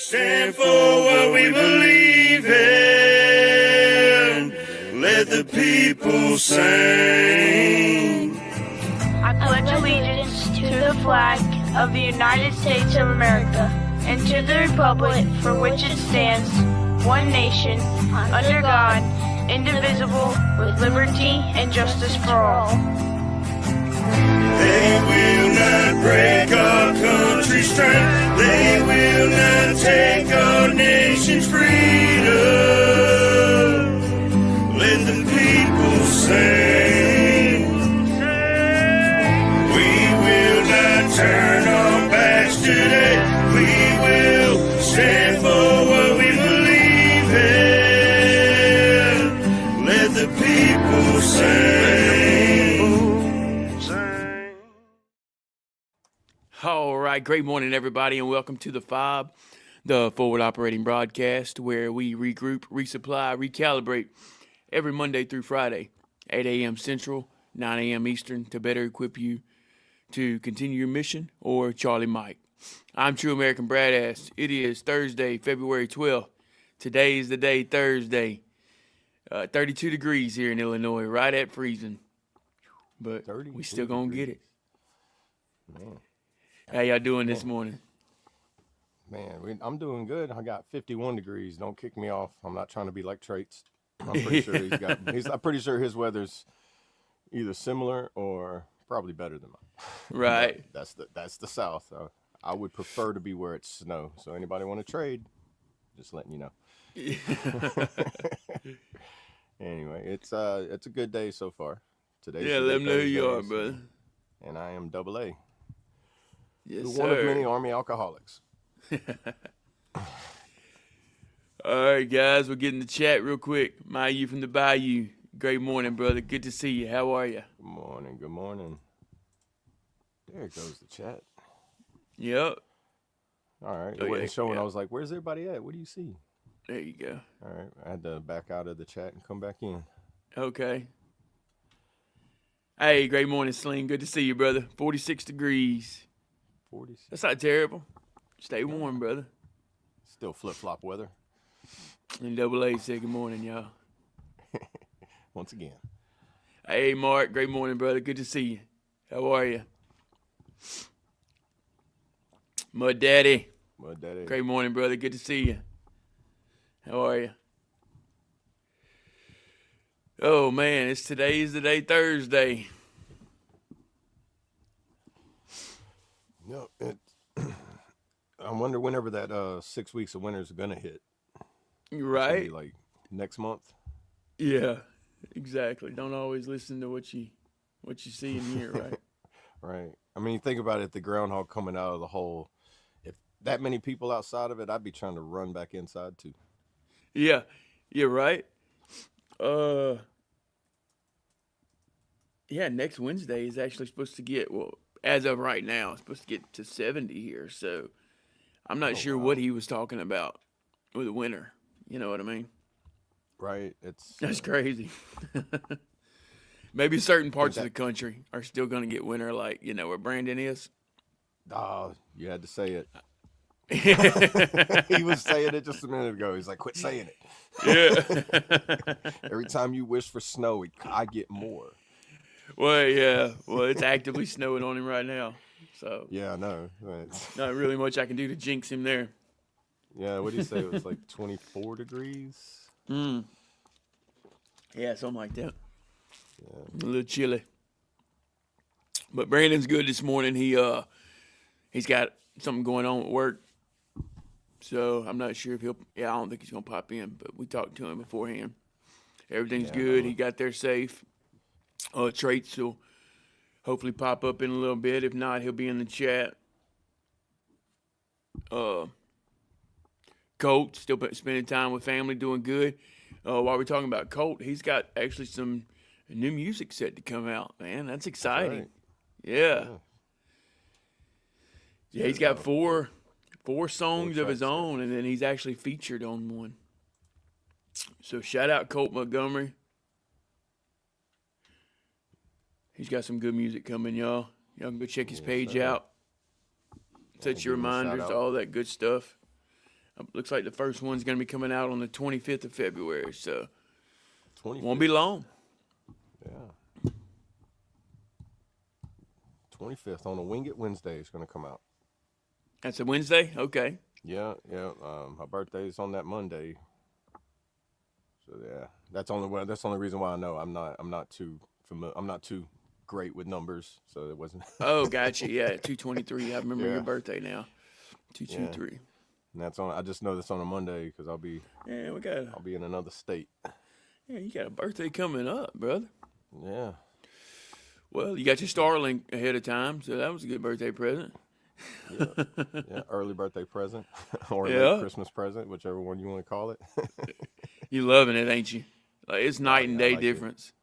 stand for what we believe in. Let the people sing. I pledge allegiance to the flag of the United States of America and to the republic for which it stands, one nation, under God, indivisible, with liberty and justice for all. They will not break our country's strength. They will not take our nation's freedom. Let the people sing. We will not turn our backs today. We will stand for what we believe in. Let the people sing. All right, great morning, everybody, and welcome to the F.O.B, the Forward Operating Broadcast, where we regroup, resupply, recalibrate every Monday through Friday, 8 a.m. Central, 9 a.m. Eastern, to better equip you to continue your mission, or Charlie Mike. I'm True American Brad Ass. It is Thursday, February 12th. Today is the day, Thursday. 32 degrees here in Illinois, right at freezing. But we still gonna get it. Man. How y'all doing this morning? Man, I'm doing good. I got 51 degrees. Don't kick me off. I'm not trying to be like Traits. I'm pretty sure I'm pretty sure his weather's either similar or probably better than mine. Right. That's the South. I would prefer to be where it's snow. So anybody want to trade? Just letting you know. Anyway, it's a good day so far. Today's Yeah, let them know who you are, brother. And I am Double A. Yes, One sir. of many Army alcoholics. All right, guys, we're getting the chat real quick. Mayu from the Bayou. Great morning, brother. Good to see you. How are you? Good morning. Good morning. There goes the chat. Yep. All right. Oh, It wasn't yeah, showing. yeah. I was like, where's everybody at? What do you see? There you go. All right. I had to back out of the chat and come back in. Okay. Hey, great morning, Sling. Good to see you, brother. 46 degrees. 46. That's not terrible. Stay warm, brother. Still flip-flop weather. And Double A said good morning, y'all. Once again. Hey, Mark. Great morning, brother. Good to see you. How are you? Mud Daddy. Mud Daddy. Great morning, brother. Good to see you. How are you? Oh, man, today's the day, Thursday. No, I wonder whenever that 6 weeks of winter is gonna hit. Right? Be like next month. Yeah, exactly. Don't always listen to what you see and hear, right? Right. I mean, think about it. The groundhog coming out of the hole. If that many people outside of it, I'd be trying to run back inside too. Yeah, you're right. Yeah, next Wednesday is actually supposed to get, well, as of right now, it's supposed to get to 70 here. So I'm not sure what he was talking about with the winter. You know what I mean? Right. That's crazy. Maybe certain parts of the country are still going to get winter, like, where Brandon is. Oh, you had to say it. He was saying it just a minute ago. He's like, quit saying it. Yeah. Every time you wish for snow, I get more. Well, yeah. Well, it's actively snowing on him right now. So Yeah, I know. not really much I can do to jinx him there. Yeah, what did you say? It was like 24 degrees? Yeah, something like that. Yeah. A little chilly. But Brandon's good this morning. He's got something going on at work. So I'm not sure if I don't think he's going to pop in, but we talked to him beforehand. Everything's good. He got there safe. Traits will hopefully pop up in a little bit. If not, he'll be in the chat. Colt, still spending time with family, doing good. While we're talking about Colt, he's got actually some new music set to come out, man. That's exciting. Right. Yeah. Yeah, he's got four songs of his tracks, own, and then he's actually featured on one. So shout out Colt Montgomery. He's got some good music coming, y'all. Y'all can go check his page out. Set your reminders, all that good stuff. Looks like the first one's going to be coming out on the 25th of February, so 25th. won't be long. Yeah. 25th on a Wing It Wednesday is going to come out. That's a Wednesday? Okay. Yeah. My birthday's on that Monday. So yeah, that's the only reason why I know. I'm not too familiar. I'm not too great with numbers, so it wasn't. Oh, gotcha. Yeah, 223. I remember Yeah. your birthday now. 223. And that's on. I just know that's on a Monday because I'll be in another state. Yeah, you got a birthday coming up, brother. Yeah. Well, you got your Starlink ahead of time, so that was a good birthday present. Yeah. Early birthday present or Yeah. late Christmas present, whichever one you want to call it. You loving it, ain't you? Like, it's night and yeah, I day like it. difference.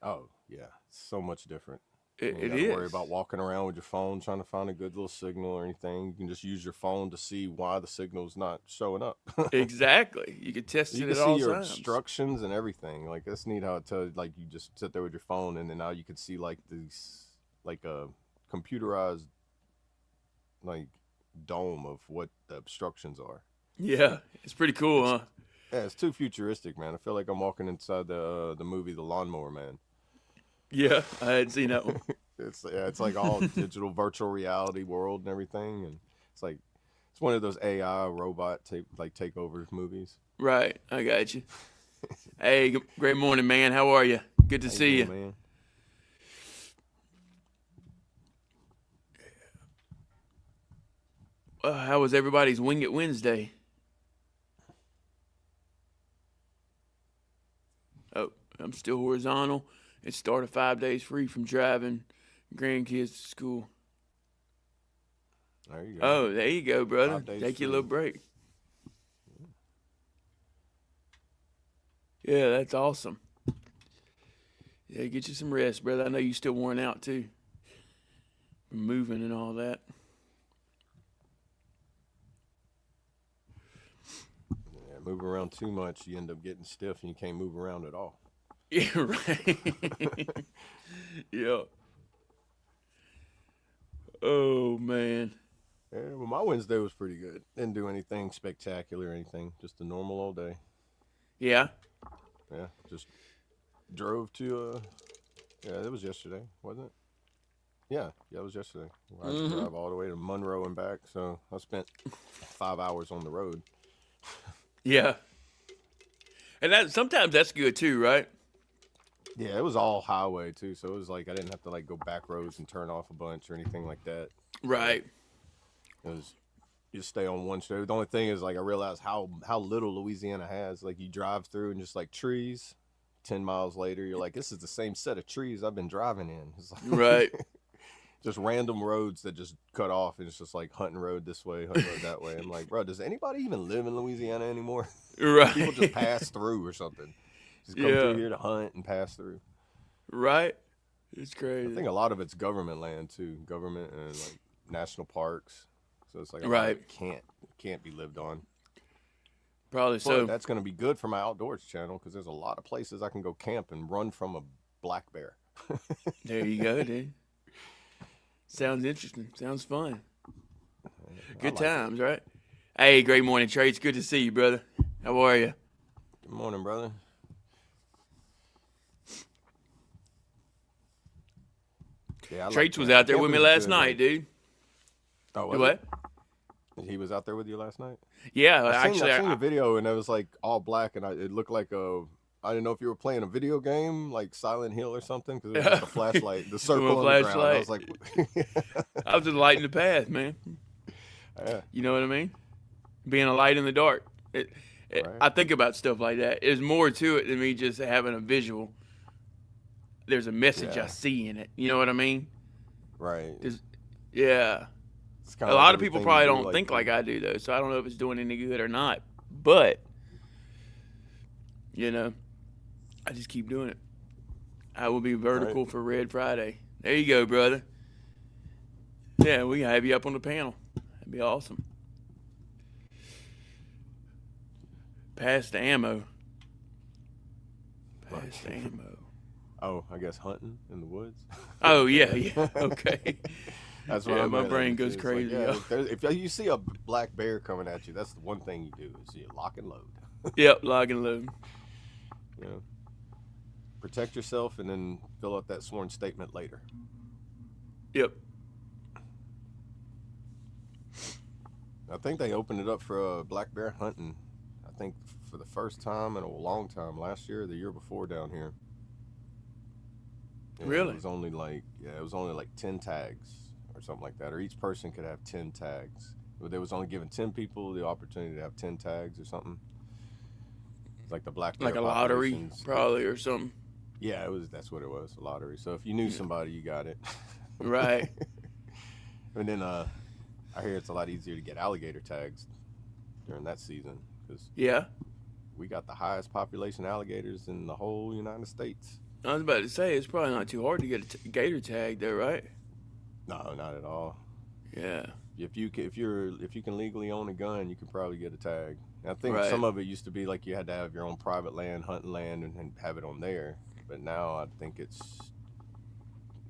Oh yeah, so much different. It You don't is. worry about walking around with your phone trying to find a good little signal or anything. You can just use your phone to see why the signal's not showing up. Exactly. You can test You it can at all see your times. obstructions and everything. Like that's neat how it tells. Like you just sit there with your phone, and then now you can see like these, like a computerized, like dome of what the obstructions are. Yeah, it's pretty cool, huh? Yeah, it's too futuristic, man. I feel like I'm walking inside the movie The Lawnmower Man. Yeah, I hadn't seen that one. It's like all digital virtual reality world and everything, and it's one of those AI robot takeover movies. Right, I got you. Hey, great morning, man. How are you? Good to see you. Man. How was everybody's Wing It Wednesday? Oh, I'm still horizontal. It started 5 days free from driving grandkids to school. There you go. Oh, there you go, brother. 5 days Take you a free. little break. Yeah, that's awesome. Yeah, get you some rest, brother. I know you're still worn out, too. From moving and all that. Yeah, move around too much, you end up getting stiff, and you can't move around at all. Yeah, right. Yeah. Oh, man. Yeah, well, my Wednesday was pretty good. Didn't do anything spectacular or anything. Just a normal old day. Yeah. Yeah, just drove to, it was yesterday, wasn't it? Yeah, it was yesterday. I had to drive all the way to Monroe and back, so I spent 5 hours on the road. Yeah. And sometimes that's good, too, right? Yeah, it was all highway, too, so it was like I didn't have to, go back roads and turn off a bunch or anything like that. Right. It was you just stay on one street. The only thing is, I realized how little Louisiana has. Like, you drive through and just, trees. 10 miles later, you're like, this is the same set of trees I've been driving in. It's like, Right. just random roads that just cut off, and it's just like Hunting Road this way, Hunting Road that way. I'm like, bro, does anybody even live in Louisiana anymore? Right. People just pass through or something. Just come through here to hunt and pass through. Right. It's crazy. I think a lot of it's government land, too. Government and, national parks. So it's like, Right. It can't be lived on. Probably But so. that's going to be good for my outdoors channel because there's a lot of places I can go camp and run from a black bear. There you go, dude. Sounds interesting. Sounds fun. Good times, right? Hey, great morning, Trey. It's good to see you, brother. How are you? Good morning, brother. Yeah, Traits was out there with me last night, dude. Oh, was What? it? He was out there with you last night? Yeah, I actually, seen the video, and it was all black, and it looked like I didn't know if you were playing a video game like Silent Hill or something because it was just a flashlight, the circle on the ground. I was like, I was just lighting the path, man. yeah. You know what I mean? Being a light in the dark. Right. I think about stuff like that. There's more to it than me just having a visual. There's a message I see in it. You know what I mean? Right. Yeah. It's A kinda lot like of people everything probably you do, don't think like I do, though, so I don't know if it's doing any good or not. But, I just keep doing it. I will be vertical for Red Friday. There you go, brother. Yeah, we can have you up on the panel. That'd be awesome. Pass the ammo. Pass the ammo. Oh, I guess hunting in the woods. Oh, yeah. Okay. That's what Yeah, I'm my looking at brain it, goes too. It's like, crazy. yeah, Yo. if you see a black bear coming at you, that's the one thing you do is you lock and load. Yep, lock and load. You know, protect yourself and then fill out that sworn statement later. Yep. I think they opened it up for black bear hunting. I think for the first time in a long time, last year or the year before down here. And Really? It was only like 10 tags or something like that, or each person could have 10 tags. But they was only giving 10 people the opportunity to have 10 tags or something. It's like the black bear Like a lottery, populations. probably, or something. Yeah, that's what it was, a lottery. So if you knew somebody, you got it. Right. And then I hear it's a lot easier to get alligator tags during that season because Yeah. we got the highest population alligators in the whole United States. I was about to say, it's probably not too hard to get a gator tag there, right? No, not at all. Yeah. If you can legally own a gun, you can probably get a tag. And I think Right. some of it used to be like you had to have your own private land, hunting land, and have it on there. But now I think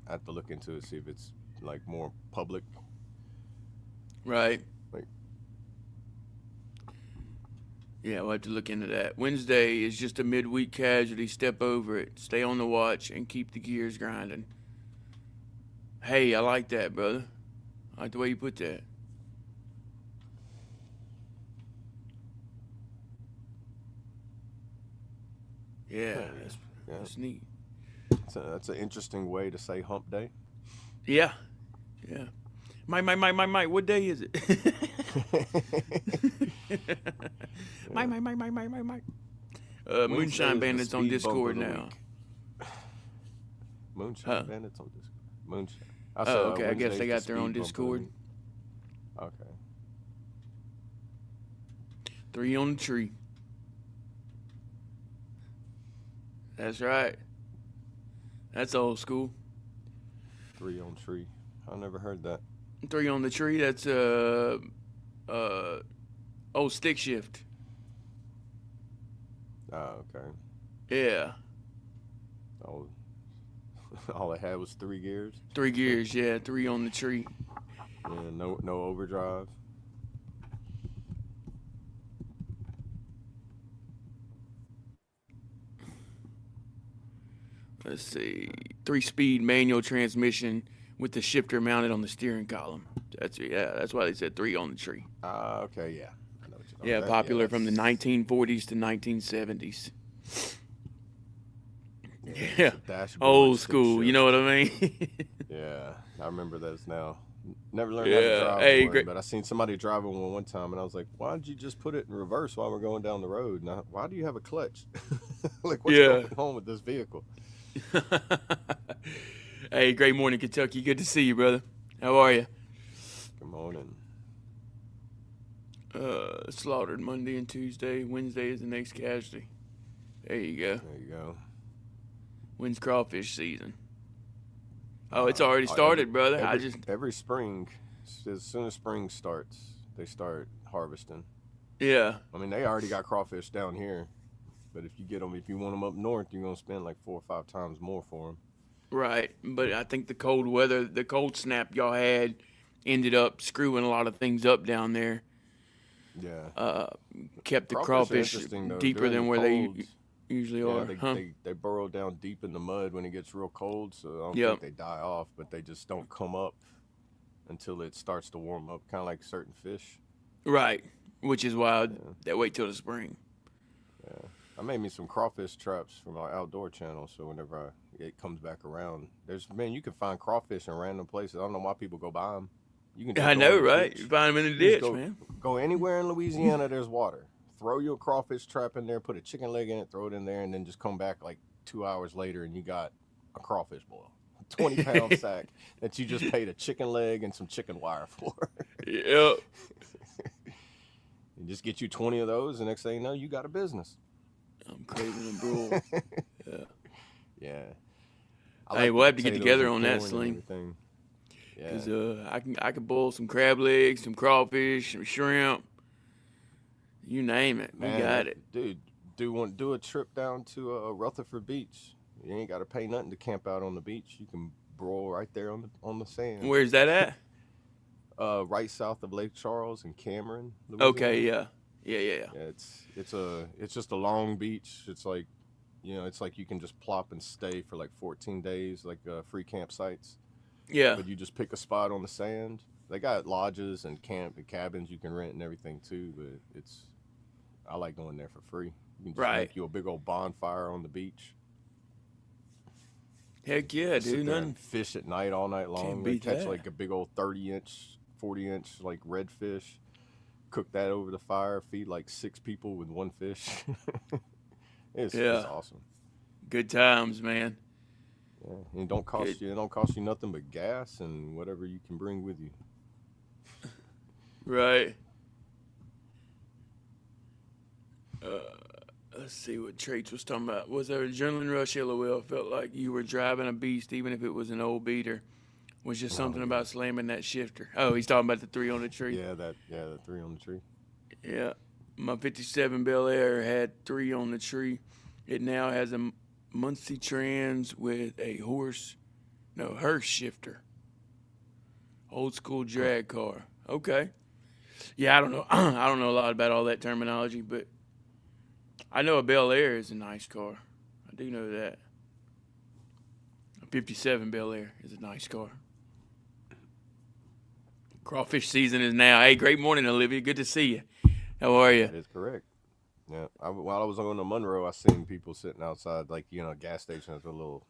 I have to look into it, see if it's like more public. Right. Like, Yeah, we'll have to look into that. Wednesday is just a midweek casualty. Step over it. Stay on the watch and keep the gears grinding. Hey, I like that, brother. I like the way you put that. Yeah, that's neat. that's an interesting way to say hump day. Yeah. Yeah. Mike, what day is it? Mike. Wednesday Moonshine is the Bandits on speed bump Discord of the now. week. Moonshine Huh. Bandits on Discord. Moonshine. Oh, okay. I guess they got their own Discord. Okay. 3 on the tree. That's right. That's old school. 3 on tree. I never heard that. 3 on the tree. That's stick shift. Oh, okay. Yeah. All I had was 3 gears. 3 gears. Yeah, 3 on the tree. And no overdrive. Let's see. 3-speed manual transmission with the shifter mounted on the steering column. That's why they said 3 on the tree. Okay, yeah. I know what you're talking Yeah, about. popular from the that's- 1940s to 1970s. Yeah. Yeah, it's a dashboard old stick school. shift. You know what I mean? Yeah, I remember those now. Never learned how Yeah, to drive hey, one, great. but I seen somebody driving one time, and I was like, "Why did you just put it in reverse while we're going down the road? Now, why do you have a clutch? Like, what's Yeah. going on with this vehicle?" Hey, great morning, Kentucky. Good to see you, brother. How are you? Good morning. Slaughtered Monday and Tuesday. Wednesday is the next casualty. There you go. There you go. When's crawfish season? Oh, it's already started, brother. Every spring, as soon as spring starts, they start harvesting. Yeah. I mean, they already got crawfish down here, but if you want them up north, you're gonna spend like 4 or 5 times more for them. Right, but I think the cold weather, the cold snap y'all had, ended up screwing a lot of things up down there. Yeah. Kept the Crawfish are crawfish interesting, though. deeper During than the where colds, they usually yeah, are. they burrow down deep in the mud when it gets real cold, so I don't Yep. think they die off, but they just don't come up until it starts to warm up, kind of like certain fish. Right, which is why they wait till the spring. Yeah. I made me some crawfish traps for my outdoor channel, so whenever it comes back around, you can find crawfish in random places. I don't know why people go buy them. You can just I go know, in the right? ditch. You find them in the You just ditch, man. Go anywhere in Louisiana, there's water. Throw your crawfish trap in there, put a chicken leg in it, throw it in there, and then just come back like 2 hours later and you got a crawfish boil. 20-pound sack that you just paid a chicken leg and some chicken wire for. Yep. You just get you 20 of those, and next thing you know, you got a business. I'm craving a broil. Yeah. Hey, we'll have to get potatoes together and on that, corn and Sling. everything. Yeah. Because I can boil some crab legs, some crawfish, some shrimp. You name it, we Man, got it. Dude, do a trip down to Rutherford Beach. You ain't got to pay nothing to camp out on the beach. You can broil right there on the sand. Where's that at? Right south of Lake Charles in Cameron, Okay, Louisiana. yeah. Yeah. Yeah, it's just a long beach. It's like, it's like you can just plop and stay for like 14 days, like free campsites. Yeah. But you just pick a spot on the sand. They got lodges and camp and cabins you can rent and everything too. But I like going there for free. You can just Right. make you a big old bonfire on the beach. Heck yeah, Sit dude. there None and fish at night all night long. can't They beat catch that. like a big old 30-inch, 40-inch like redfish. Cook that over the fire. Feed like 6 people with one fish. It's Yeah. awesome. Good times, man. Yeah, and it don't cost you nothing but gas and whatever you can bring with you. Right. Let's see what Traits was talking about. Was there adrenaline rush? LOL. Felt like you were driving a beast, even if it was an old beater. Was just something about slamming that shifter. Oh, he's talking about the 3 on the tree. Yeah, the 3 on the tree. Yeah. My 57 Bel Air had 3 on the tree. It now has a Muncie Trans with a hearse shifter. Old school drag car. Okay. Yeah, I don't know. I don't know a lot about all that terminology, but I know a Bel Air is a nice car. I do know that. A 57 Bel Air is a nice car. Crawfish season is now. Hey, great morning, Olivia. Good to see you. How are you? That is correct. Yeah. While I was on the Monroe, I seen people sitting outside, like, gas stations with little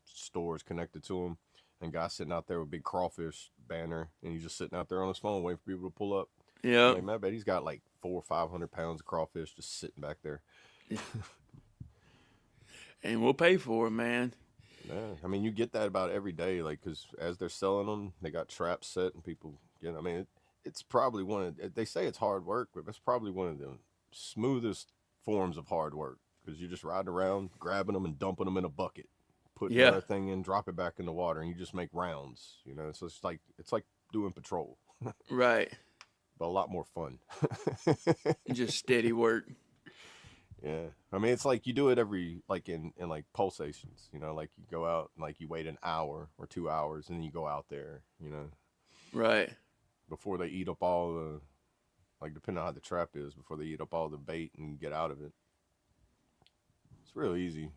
stores connected to them, and guys sitting out there with big crawfish banner, and he's just sitting out there on his phone waiting for people to pull up. Yeah. Like, man, I bet he's got like 400 or 500 pounds of crawfish just sitting back there. And we'll pay for it, man. Yeah, I mean, you get that about every day, like, because as they're selling them, they got traps set, and people, I mean, it's probably they say it's hard work, but it's probably one of the smoothest forms of hard work, because you're just riding around, grabbing them and dumping them in a bucket, putting another thing in, drop it back in the water, and you just make rounds, so it's like doing patrol. Right. But a lot more fun. Just steady work. Yeah, I mean, it's like you do it every, like in like pulsations, like you go out and like you wait an hour or 2 hours and then you go out there, Right. before they eat up all the, like, depending on how the trap is, before they eat up all the bait and get out of it. It's real easy.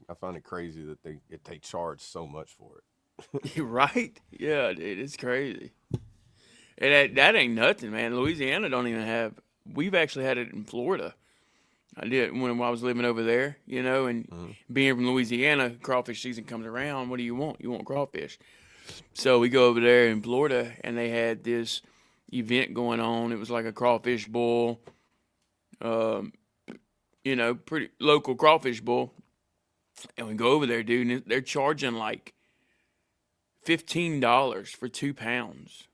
I find it crazy that they charge so much for it. Right? Yeah, dude, it's crazy. And that ain't nothing, man. Louisiana don't even have. We've actually had it in Florida. I did when I was living over there, and being from Louisiana, crawfish season comes around. What do you want? You want crawfish. So we go over there in Florida, and they had this event going on. It was like a crawfish boil, pretty local crawfish boil. And we go over there, dude, and they're charging like $15 for 2 pounds.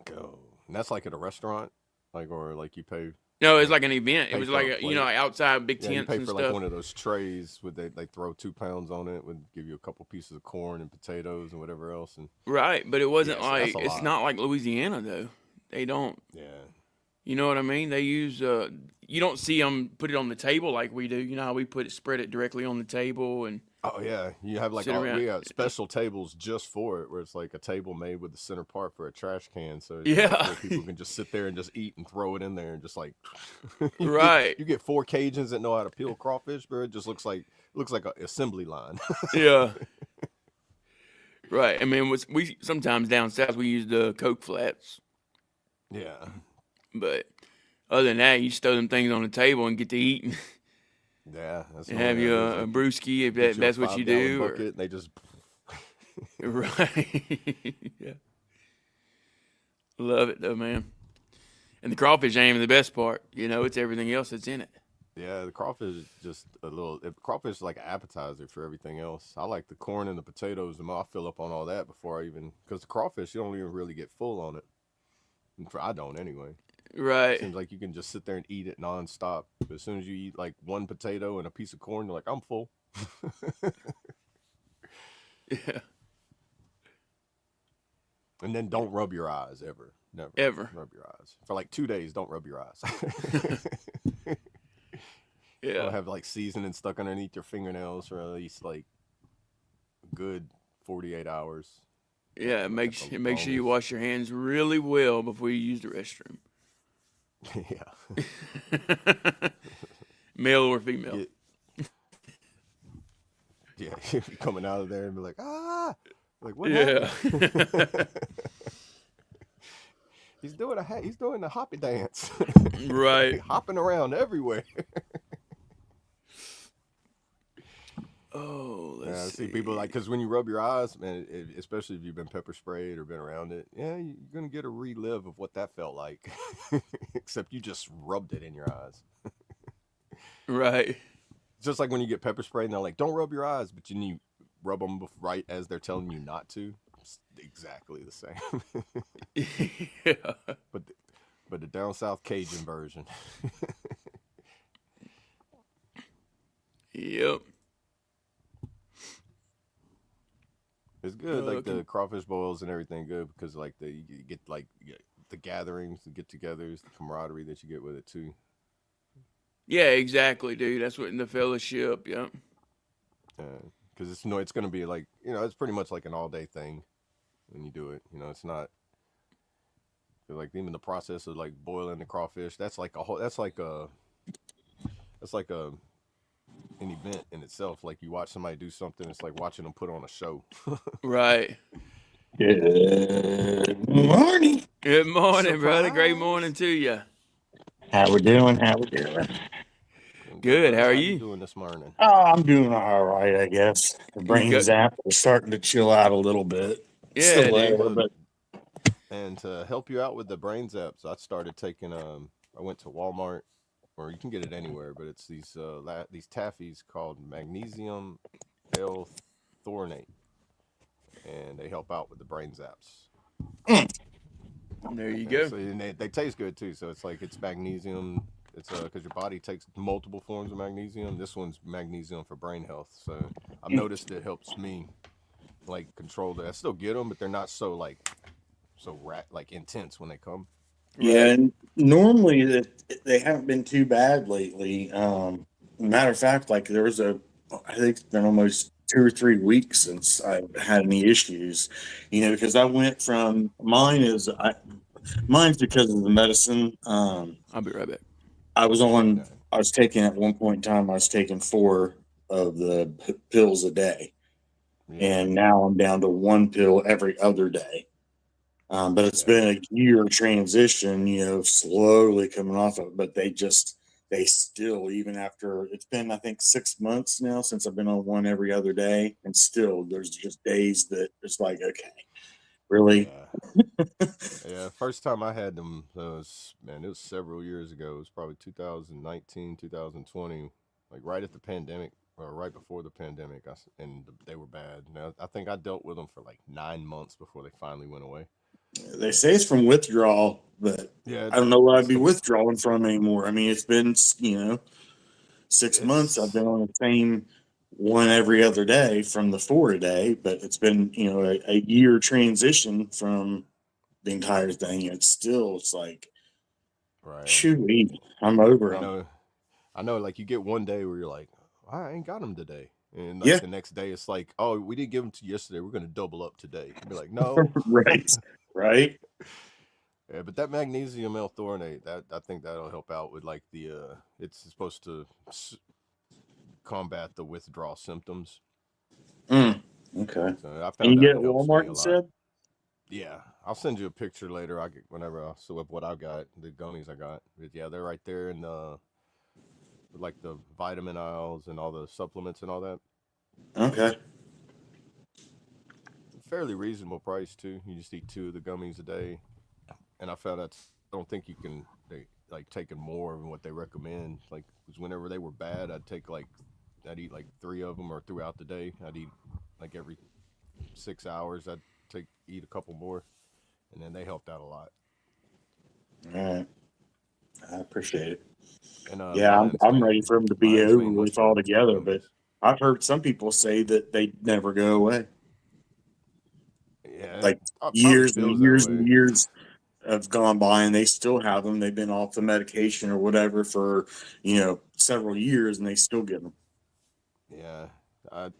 Go. And that's like at a restaurant, like, or like you pay. No, it was like an event. It Pay was for like a plate. like outside big Yeah, you tents pay and for stuff. like one of those trays with they throw 2 pounds on it, would give you a couple pieces of corn and potatoes and whatever else. And Right, but it wasn't Yeah, so that's like a it's lot. not like Louisiana though. They don't. yeah, You know what I mean? They use you don't see them put it on the table like we do. You know how we spread it directly on the table and oh yeah, you have like Sit around. we got special tables just for it, where it's like a table made with the center part for a trash can, so Yeah. where people can just sit there and just eat and throw it in there and just like Right. You get 4 Cajuns that know how to peel crawfish, bro. It just looks like an assembly line. Yeah. Right. I mean, we sometimes down south we use the Coke flats, Yeah, but other than that, you just throw them things on the table and get to eating yeah. That's and all have that you is. a brewski if Get you a that's what you 5-gallon do. Or, bucket, and they just right. Yeah. Love it though, man. And the crawfish ain't even the best part. It's everything else that's in it. yeah, the crawfish is just crawfish is like an appetizer for everything else. I like the corn and the potatoes, and I'll fill up on all that before because the crawfish, you don't even really get full on it. I don't anyway. Right. Seems like you can just sit there and eat it nonstop. But as soon as you eat like one potato and a piece of corn, you're like, I'm full. Yeah. And then don't rub your eyes ever. Never. Ever. Rub your eyes. For like 2 days, don't rub your eyes. Yeah. Or have like seasoning stuck underneath your fingernails for at least like a good 48 hours. Yeah, make That's sure a make sure you bonus. wash your hands really well before you use the restroom. Yeah. Male or female. Get yeah. You're coming out of there and be like, ah, like what Yeah. happened? He's doing the hoppy dance, Right. hopping around everywhere. Oh, let's Yeah, I see people see. like because when you rub your eyes, man, especially if you've been pepper sprayed or been around it, yeah, you're gonna get a relive of what that felt like. Except you just rubbed it in your eyes. Right. Just like when you get pepper sprayed and they're like, "Don't rub your eyes," but you rub them right as they're telling you not to. It's exactly the same. Yeah. but the, but the down south Cajun version. Yep. It's good, like Can, the crawfish boils and everything. Good because like you get like the gatherings, the get-togethers, the camaraderie that you get with it too. yeah, exactly, dude. That's what in the fellowship. Yep. Because it's going to be like it's pretty much like an all-day thing when you do it. It's not like even the process of like boiling the crawfish. That's like a whole. That's like an event in itself. Like you watch somebody do something, it's like watching them put on a show. Right. Good morning. Good morning, brother. Great Surprise! morning to you. How we doing? How we doing? Doing good, Good. How brother. are How you you? doing this morning? Oh, I'm doing all right, I guess. The You brain got? zap is starting to chill out a little bit. Yeah, Still there, dude. Well, but and to help you out with the brain zaps, I started taking. I went to Walmart, or you can get it anywhere, but it's these taffies called magnesium L-thornate, and they help out with the brain zaps. There you Yeah, go. so and they taste good too. So it's like it's magnesium. It's because your body takes multiple forms of magnesium. This one's magnesium for brain health. So I've noticed it helps me like control that. I still get them, but they're not like intense when they come. yeah, Right. and normally they haven't been too bad lately. Matter of fact, like I think it's been almost 2 or 3 weeks since I've had any issues. Because I went from mine's because of the medicine. I'll be right back. Yeah, I was taking at one point in time, I was taking 4 of the pills a day. yeah, And now I'm down to 1 pill every other day. But it's yeah. been a year transition, slowly coming off of it. But they still, even after it's been, I think, 6 months now since I've been on one every other day. And still, there's just days that it's like, okay, really? Yeah, yeah. First time I had them it was several years ago. It was probably 2019, 2020, like right at the pandemic or right before the pandemic. They were bad. Now I think I dealt with them for like 9 months before they finally went away. They say it's from withdrawal, but Yeah, I don't know what I'd it's be the withdrawing from anymore. I mean, it's been, 6 months. I've it's been on the same one every other day from the 4 a day, but it's been, a year transition from the entire thing. It's like, right. shoot, I'm over I them. know, I know. Like you get one day where you're like, I ain't got them today, and like Yeah, the next day it's like, oh, we didn't give them to you yesterday. We're gonna double up today. You'd be like, no. right, right. Yeah, but that magnesium L-thornate, that I think that'll help out with like it's supposed to combat the withdrawal symptoms. Mm, okay. So I And you found out get it at helps me Walmart a lot. instead? Yeah, I'll send you a picture later. I get whenever I sew up what I got, the gummies I got. But yeah, they're right there in the with like the vitamin aisles and all the supplements and all that. Okay. Fairly reasonable price too. You just eat 2 of the gummies a day, and I found out I don't think you can they like taking more than what they recommend. Like 'cause whenever they were bad, I'd eat like 3 of them or throughout the day. I'd eat like every 6 hours. I'd eat a couple more, and then they helped out a lot. All right. I appreciate it. And Yeah, I'm ready for them to be mine's over mainly with for altogether, but gummies. I've heard some people say that they never go away. Yeah, Like it probably years and feels that years way. and years have gone by and they still have them. They've been off the medication or whatever for, several years and they still get them. Yeah, I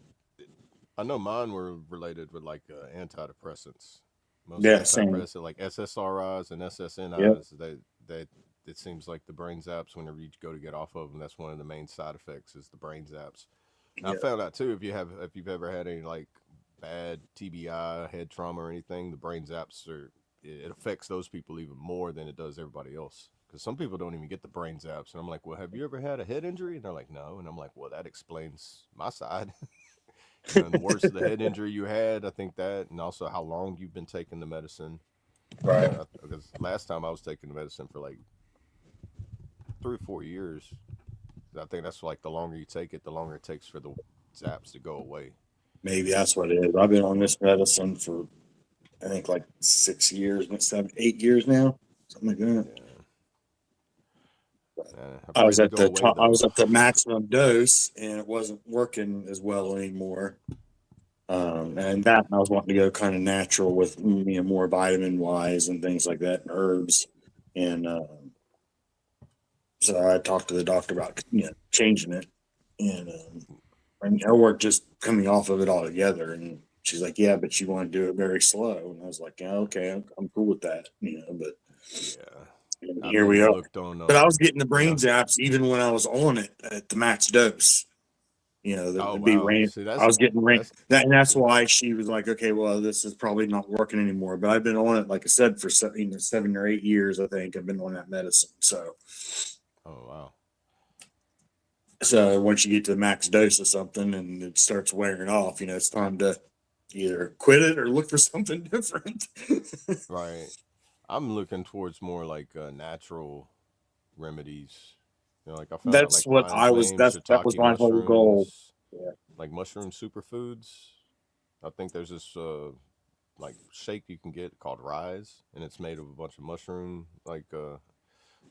I know mine were related with like antidepressants. Most Yeah, same. antidepressants like SSRIs and Yep. SSNIs. They it seems like the brain zaps. Whenever you go to get off of them, that's one of the main side effects is the brain zaps. And I Yep. found out too if you've ever had any like bad TBI, head trauma or anything, the brain zaps are it affects those people even more than it does everybody else. Because some people don't even get the brain zaps, and I'm like, well, have you ever had a head injury? And they're like, no, and I'm like, well, that explains my side. And the worse the head injury you had, I think that, and also how long you've been taking the medicine. Right. Because last time I was taking the medicine for like 3 or 4 years. I think that's like the longer you take it, the longer it takes for the zaps to go away. Maybe that's what it is. I've been on this medicine for I think like 6 years, 8 years now, something like that. I I pray was they at go the away top. I though. was at the maximum dose, and it wasn't working as well anymore. And that I was wanting to go kind of natural with more vitamin wise and things like that, and herbs. And so I talked to the doctor about changing it, and or just coming off of it altogether. And she's like, "Yeah, but you want to do it very slow." And I was like, "Yeah, okay, I'm cool with that." But Yeah, I've here we even are. looked on. But I was getting the When brain I zaps even when I was on it at the max dose. oh The be wow, rain. see I was getting rain. that's And that's see why she was like, "Okay, well, this is probably not working anymore." But I've been on it, like I said, for 7 or 8 years. I think I've been on that medicine. oh wow. So once you get to the max dose of something and it starts wearing off, it's time to either quit it or look for something different. Right. I'm looking towards more like natural remedies. Like I found out That's like what lion's I was. mane, That was shiitake my whole goal. mushrooms, Yeah. like mushroom superfoods. I think there's this like shake you can get called Rise, and it's made of a bunch of mushroom like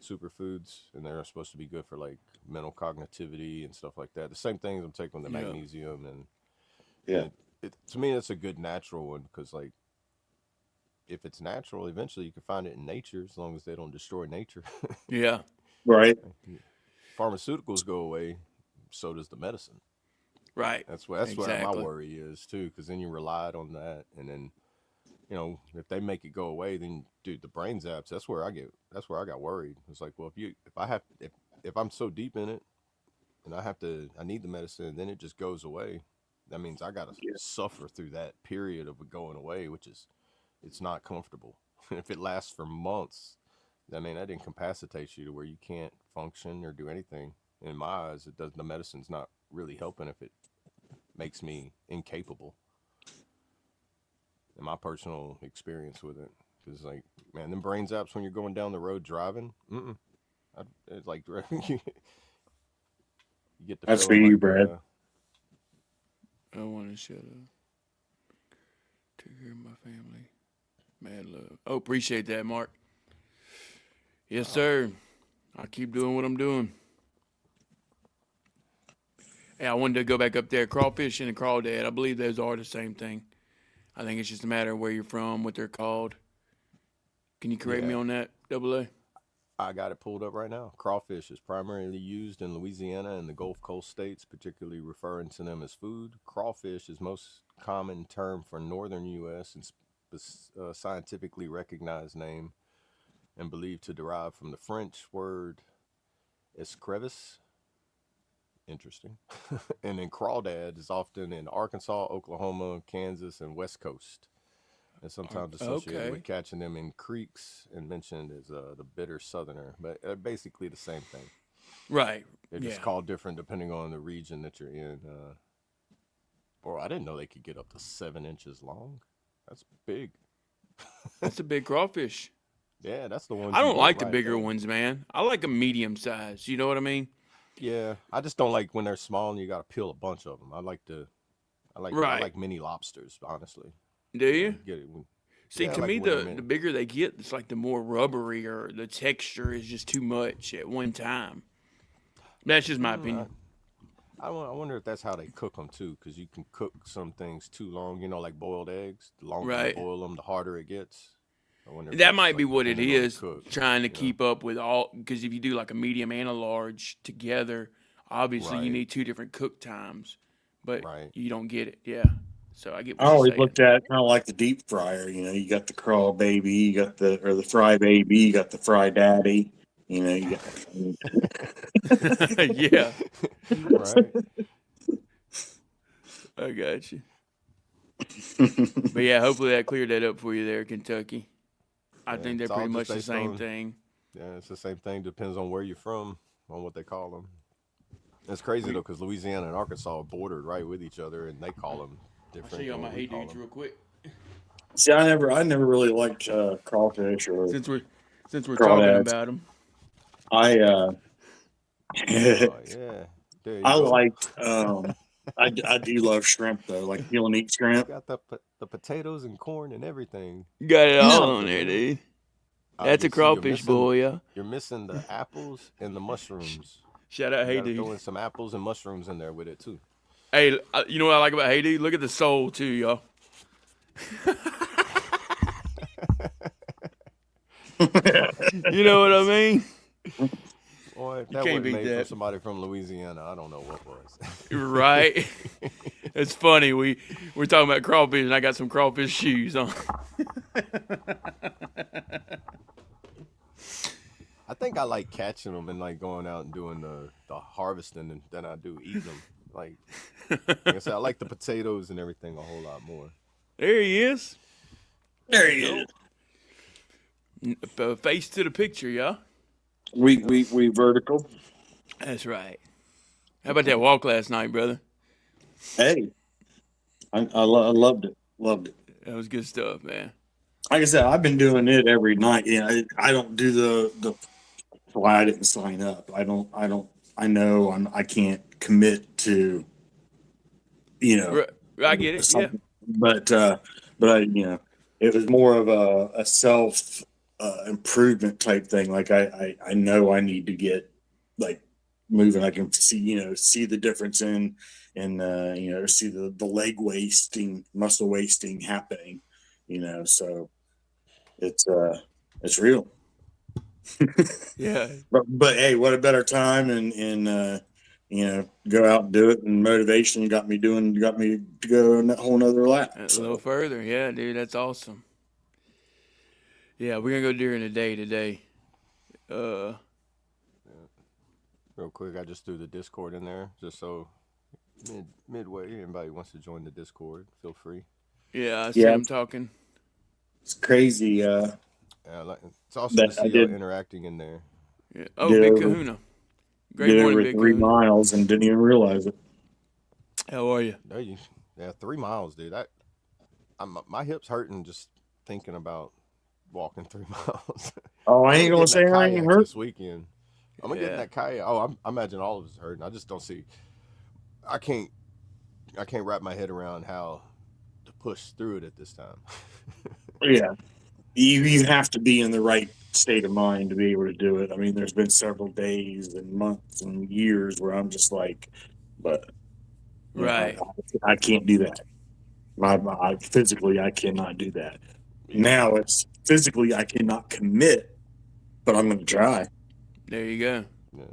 superfoods, and they're supposed to be good for like mental cognitivity and stuff like that. The same things I'm taking with the Yeah. magnesium, and Yeah. to me that's a good natural one because like if it's natural, eventually you can find it in nature as long as they don't destroy nature. Yeah. Right. Pharmaceuticals go away, so does the medicine. Right. That's where my Exactly. worry is too, because then you relied on that, and then if they make it go away, then dude, the brain zaps. That's where I got worried. It's like, well, if I'm so deep in it, and I need the medicine, and then it just goes away. That means I gotta Yeah. suffer through that period of it going away, which is it's not comfortable. If it lasts for months, I mean that incapacitates you to where you can't function or do anything. In my eyes, it does. The medicine's not really helping if it makes me incapable. In my personal experience with it, because like man, them brain zaps when you're going down the road driving, it's like you get the That's for feeling you, like Brad. I want to shut up. Take care of my family. Mad love. Oh, appreciate that, Mark. Yes, sir. I'll keep doing what I'm doing. Hey, I wanted to go back up there. Crawfish and a crawdad. I believe those are the same thing. I think it's just a matter of where you're from, what they're called. Can you correct me yeah. on that, Double A? I got it pulled up right now. Crawfish is primarily used in Louisiana and the Gulf Coast states, particularly referring to them as food. Crawfish is most common term for northern U.S. and scientifically recognized name and believed to derive from the French word escrevis. Interesting. And then crawdad is often in Arkansas, Oklahoma, Kansas, and West Coast, and sometimes associated with Okay. catching them in creeks and mentioned as the bitter southerner, but basically the same thing. Right. They're just Yeah. called different depending on the region that you're in. Or I didn't know they could get up to 7 inches long. That's big. That's a big crawfish. Yeah, that's the ones I you don't want like the right bigger there. ones, man. I like a medium size. You know what I mean? Yeah, I just don't like when they're small and you got to peel a bunch of them. I Right. like mini lobsters, honestly. Do you? Get it. See, Yeah, I to like me, little the mini. bigger they get, it's like the more rubbery or the texture is just too much at one time. That's just my Mm, opinion. I wonder if that's how they cook them too, because you can cook some things too long. Like boiled eggs. The longer you Right. boil them, the harder it gets. I wonder if That that's might be like what it depending on the is, cook. trying to You know? keep up with all. Because if you do like a medium and a large together, obviously you Right. need two different cook times, but Right. you don't get it. Yeah. So I get I what you're always saying. looked at it kind of like the deep fryer. You got the crawl baby, you got the fry baby, you got the fry daddy. You got. Yeah, Right. I got you. But yeah, hopefully that cleared that up for you there, Kentucky. I Yeah, think they're it's all pretty just much the based same on- thing. Yeah, it's the same thing. Depends on where you're from, on what they call them. It's crazy though, because Louisiana and Arkansas are bordered right with each other, and they call them I'll different. show you all than my what we hey call dudes them. real quick. See, I never really liked crawfish or Since we're talking crawdads. about them. I Oh yeah, there you I go. like I do love shrimp though, like peel and eat shrimp. Got the potatoes and corn and everything. Got it all No. on there, dude. Ah, That's you a see, you're crawfish missing- boy, yeah. You're missing the apples and the mushrooms. Shout out You Hey gotta Dude. throw in some apples and mushrooms in there with it too. Hey, you know what I like about Hey Dude? Look at the soul too, y'all. You know what I mean? Boy, if You that can't wasn't beat made that. from somebody from Louisiana, I don't know what was. Right? It's funny. We're talking about crawfish, and I got some crawfish shoes on. I think I like catching them and like going out and doing the harvesting than I do eating them. Like I said, I like the potatoes and everything a whole lot more. There he is. There you go. Face to the picture, y'all. We vertical. That's right. How about that walk last night, brother? Hey, I loved it. Loved it. That was good stuff, man. Like I said, I've been doing it every night. I don't do the why I didn't sign up. I know I can't commit to, I get it. Yeah. something. But it was more of a self improvement type thing. Like I know I need to get like moving. I can see the difference in see the leg wasting, muscle wasting happening. So it's real. Yeah. But hey, what a better time and go out and do it, and motivation got me to go on that whole nother lap. A So. little further. Yeah, dude, that's awesome. Yeah, we're gonna go during the day today. Real quick, I just threw the Discord in there just so midway anybody wants to join the Discord, feel free. Yeah, I see Yeah. him talking. It's crazy. Yeah, it's awesome That to see I y'all did. interacting in there. Yeah. Oh, Did Big over- Kahuna. Great Did morning, over Big 3 Kahuna. miles and didn't even realize it. How are you? There you, yeah, 3 miles, dude. My hips hurting just thinking about walking 3 miles. Oh, I I'm ain't gonna getting say that I ain't kayak hurt. this weekend. I'm gonna get in Yeah. that kayak. Oh, I imagine all of us hurting. I just don't see. I can't wrap my head around how to push through it at this time. Yeah, you have to be in the right state of mind to be able to do it. I mean, there's been several days and months and years where I'm just like, but Right. I can't do that. Physically, I cannot do that. Now it's physically I cannot commit, but I'm going to try. There you go. Yeah.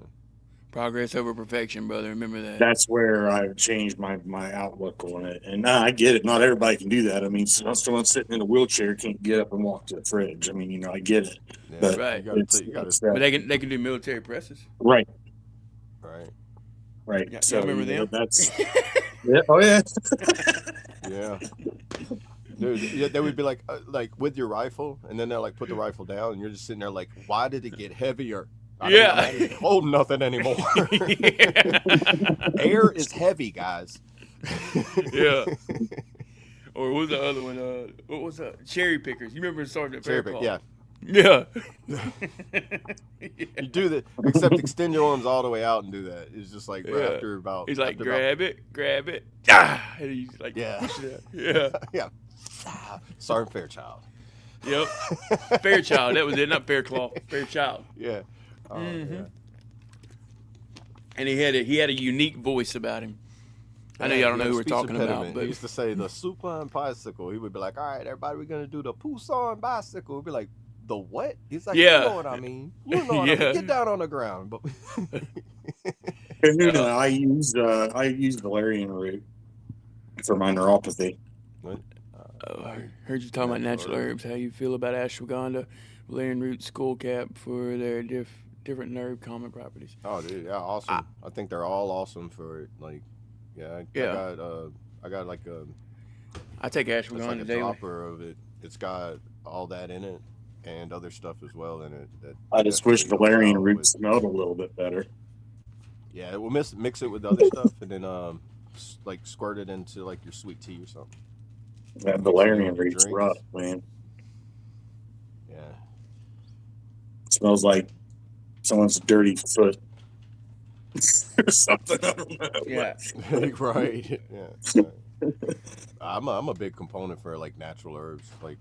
Progress over perfection, brother. Remember that. That's where I've changed my outlook on it. And I get it. Not everybody can do that. I mean, someone sitting in a wheelchair can't get up and walk to the fridge. I mean, I get it. Yeah, But Right. You it's But they can do military presses. right, right. Yeah, So y'all remember them? That's yeah. Oh yeah. Yeah. Dude, yeah, they would be like with your rifle, and then they'll like put the rifle down, and you're just sitting there like, why did it get heavier? I don't hold nothing anymore. Yeah. Air is heavy, guys. Yeah. Or what was the other one? What was that? Cherry pickers. You remember Sergeant Cherry Faircloth? pick, Yeah. You do that, except extend your arms all the way out and do that. It's just like Yeah. after about. He's like, after grab it. Ah! And he's like, Yeah. push it out. Yeah. yeah. Sergeant Fairchild. Yep. Fairchild. That was it. Not Faircloth. Fairchild. Yeah. Oh, yeah. And he had a unique voice about him. I know y'all don't know who we're talking about, He but used to say the supine bicycle. He would be like, all right, everybody, we're going to do the Poussin bicycle. We'd be like, the what? He's like, Yeah. you know what I mean. You know what I Yeah. mean. Get down on the ground. But I use valerian root for my neuropathy. What? I heard you talking about natural herbs. How you feel about ashwagandha, valerian root, skullcap for their different nerve calming properties? Oh, dude, yeah, awesome. I think they're all awesome for it. Like, yeah, Yeah. I got like a I take it's like ashwagandha a daily. dropper of it. It's got all that in it and other stuff as well in it that I just wish definitely helps valerian out root with. smelled a little bit better. Yeah, we'll mix it with other stuff and then like squirt it into like your sweet tea or something. That Mix it in valerian with your root's rough, drinks. man. Yeah. It smells like someone's dirty foot or something. I don't know. Yeah. Right. Yeah. I'm a big component for like natural herbs. Like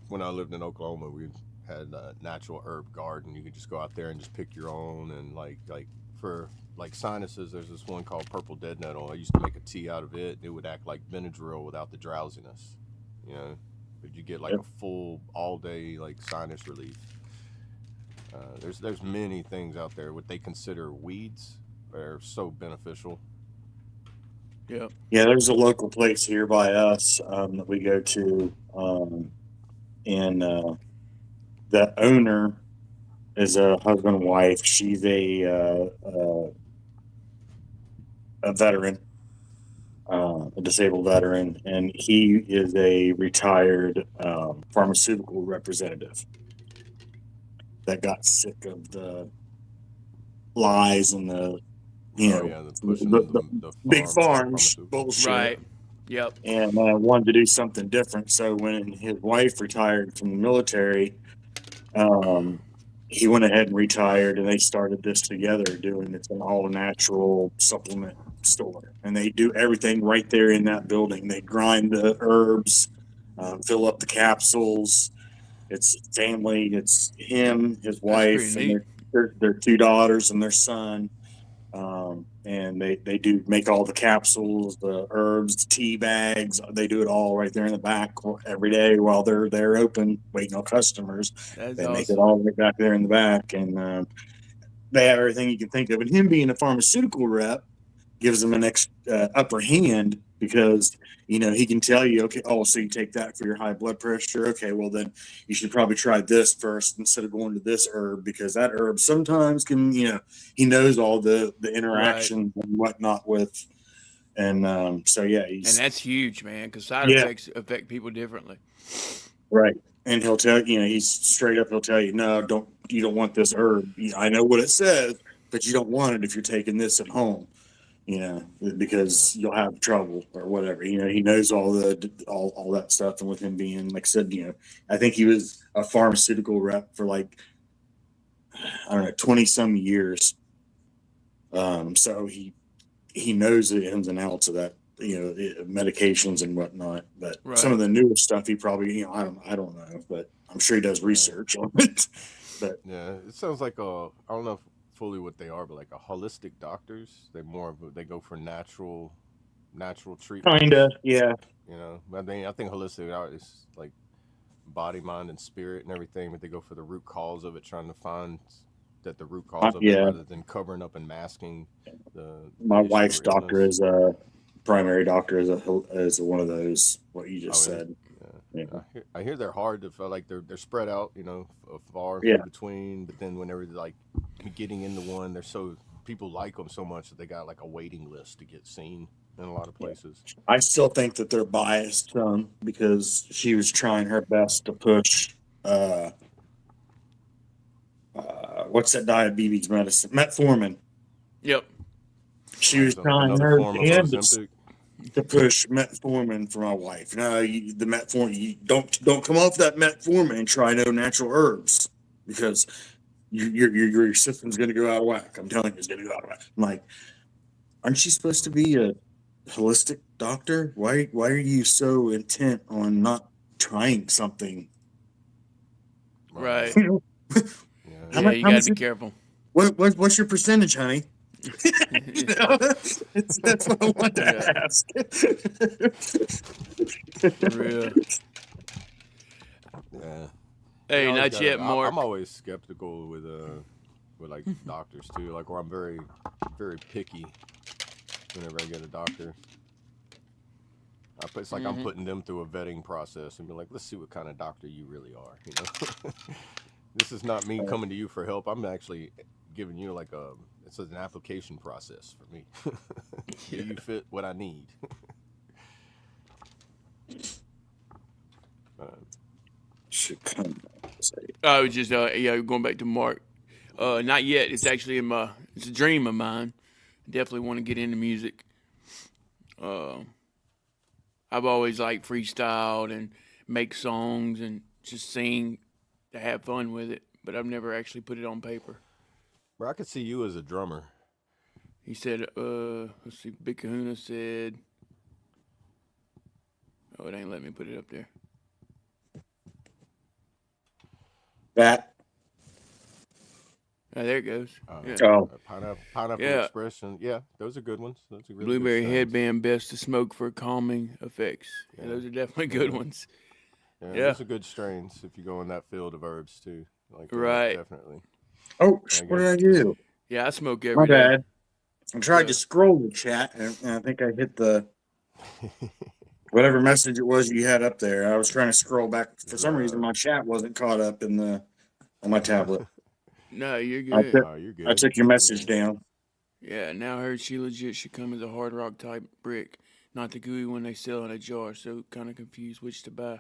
when I lived in Oklahoma, we had a natural herb garden. You could just go out there and just pick your own. And like for like sinuses, there's this one called purple dead nettle. I used to make a tea out of it. It would act like Benadryl without the drowsiness. You know, but you get like Yep. a full all day like sinus relief. There's many things out there what they consider weeds are so beneficial. Yeah. Yeah, there's a local place here by us that we go to, and the owner is a husband and wife. She's a veteran, a disabled veteran, and he is a retired pharmaceutical representative that got sick of the lies and the The pushing the big farms pharmaceutical. bullshit. Right. Yep. And wanted to do something different. So when his wife retired from the military, he went ahead and retired, and they started this together, doing it's an all natural supplement store, and they do everything right there in that building. They grind the herbs, fill up the capsules. It's family. It's him, his wife, pretty and their two daughters and their son. And they do make all the capsules, the herbs, the tea bags. They do it all right there in the back every day while they're there open, waiting on customers. That's They make it awesome. all right back there in the back, and they have everything you can think of. And him being a pharmaceutical rep gives them an upper hand, because he can tell you, okay, oh, so you take that for your high blood pressure. Okay, well then you should probably try this first instead of going to this herb, because that herb sometimes can, he knows all the interactions and whatnot with, and so yeah, And that's huge, man, because side Yeah. effects affect people differently. right. And he'll tell he's straight up. He'll tell you, no, you don't want this herb. I know what it says, but you don't want it if you're taking this at home. Because you'll have trouble or whatever. He knows all that stuff. And with him being, like I said, I think he was a pharmaceutical rep for like, I don't know, 20 some years. So he knows the ins and outs of that, medications and whatnot. But some of the newer stuff, he probably, I don't know, but I'm sure he does research on it. But yeah, it sounds like I don't know fully what they are, but like a holistic doctors. They go for natural treatments. kinda, yeah. I think holistic art is like body, mind, and spirit and everything, but they go for the root cause of it, trying to find that the root cause of it, Yeah. rather than covering up and masking the. My issue wife's or doctor illness. is a primary doctor, is one of those, what you just said. Yeah. I hear they're hard to feel like they're spread out, far Yeah. in between. But then whenever they're like getting into one, people like them so much that they got like a waiting list to get seen in a lot of places. I still think that they're biased, because she was trying her best to push, what's that diabetes medicine? Metformin. Yep. She was So trying another her form of hand Ozempic. to push metformin for my wife. No, the metformin. You don't come off that metformin and try no natural herbs, because your system's going to go out of whack. I'm telling you, it's going to go out of whack. I'm like, aren't you supposed to be a holistic doctor? Why are you so intent on not trying something? Right. How Yeah, much- you how got much- to be careful. What's your percentage, honey? That's what I want to Yeah. ask. For real. Yeah. Hey, You always not gotta- yet, Mark. I'm always skeptical with like doctors too. Like, where I'm very, very picky whenever I get a doctor. It's like I'm putting them through a vetting process and be like, let's see what kind of doctor you really are. You know, this is not me coming to you for help. I'm actually giving you like it's an application process for me. Do you fit what I need? Should come. I was just going back to Mark. Not yet. It's actually it's a dream of mine. Definitely want to get into music. I've always liked freestyled and make songs and just sing to have fun with it, but I've never actually put it on paper. Bro, I could see you as a drummer. He said, let's see, Big Kahuna said, oh, it ain't letting me put it up there. That. Oh, there it goes. Yeah. Oh, Pineapple Yeah. Expression. Yeah, those are good ones. Those are really Blueberry good sounds. headband, best to smoke for calming effects. Yeah, those are definitely good ones. Yeah, those are good strains if you go in that field of herbs too. Like that, Right. definitely. oh, what did I do? Yeah, I smoke My every day. bad. I tried to scroll the chat, and I think I hit the whatever message it was you had up there. I was trying to scroll back. For some reason, my chat wasn't caught up on my tablet. No, you're I good. took, You're good. I took your message down. Yeah, now I heard she legit should come as a hard rock type brick, not the gooey one they sell in a jar. So kind of confused which to buy.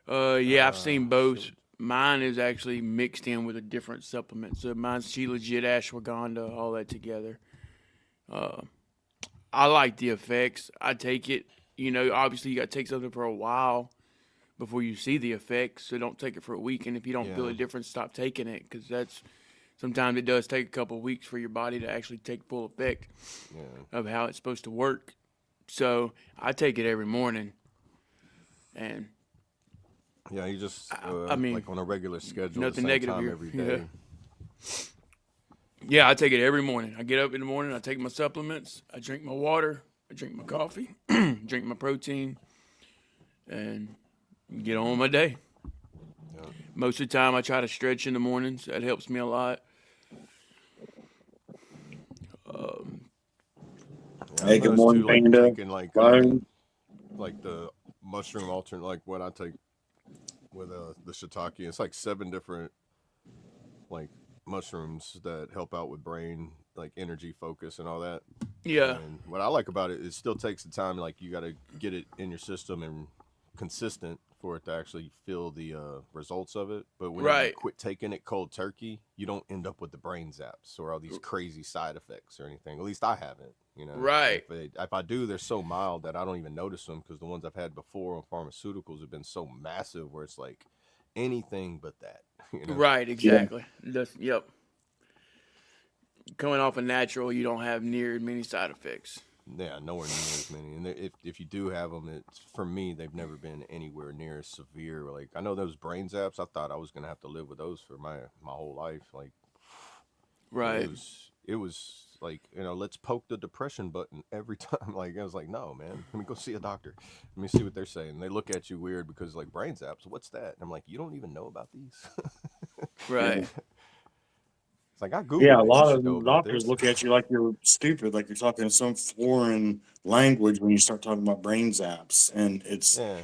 Yeah, I've seen both. Shoot. Mine is actually mixed in with a different supplement. So mine's she legit ashwagandha, all that together. I like the effects. I take it. You know, obviously you got to take something for a while before you see the effects. So don't take it for a week. And if you don't feel a difference, stop taking it, because sometimes it does take a couple of weeks for your body to actually take full effect of how it's supposed to work. So I take it every morning, and yeah, you just I mean, like on a regular schedule, nothing the same negative time here. every day. Yeah, I take it every morning. I get up in the morning, I take my supplements, I drink my water, I drink my coffee, drink my protein, and get on with my day. Yeah. Most of the time, I try to stretch in the mornings. That helps me a lot. Hey, good morning, like Panda. taking like the mushroom alternate, like what I take with the shiitake. It's like 7 different like mushrooms that help out with brain, like energy, focus, and all that. Yeah. And what I like about it, it still takes the time. Like you got to get it in your system and consistent for it to actually feel the results of it. But when you quit taking it cold turkey, you don't end up with the brain zaps or all these crazy side effects or anything. At least I haven't. You know, Right. If I do, they're so mild that I don't even notice them, because the ones I've had before on pharmaceuticals have been so massive where it's like anything but that. You know? Right, exactly. Yep. Coming off a natural, you don't have near as many side effects. Yeah, nowhere near as many. And if you do have them, it's, for me, they've never been anywhere near as severe. Like, I know those brain zaps, I thought I was gonna have to live with those for my whole life. Like, right. It was like, you know, let's poke the depression button every time. Like, I was like, no, man, let me go see a doctor. Let me see what they're saying. They look at you weird because, like, brain zaps, what's that? And I'm like, you don't even know about these? Right. It's like, I Googled Yeah, a it. lot You of should know about doctors this. look at you like you're stupid, like you're talking some foreign language when you start talking about brain zaps. And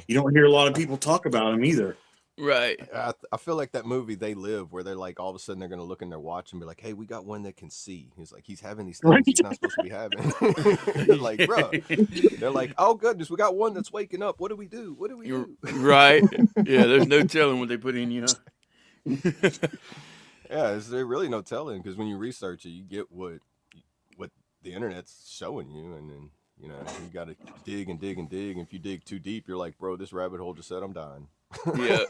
you don't hear a lot of people talk about them either. Right. I feel like that movie They Live, where they're like, all of a sudden they're gonna look in their watch and be like, hey, we got one that can see. He's like, he's having these things he's not supposed to be having. Like, bro, they're like, oh goodness, we got one that's waking up. What do we do? What do we do? Right. Yeah, there's no telling what they put in you. Yeah, there's really no telling, because when you research it, you get what the internet's showing you, and then, you know, you got to dig and dig and dig. And if you dig too deep, you're like, bro, this rabbit hole just said I'm dying. Yeah.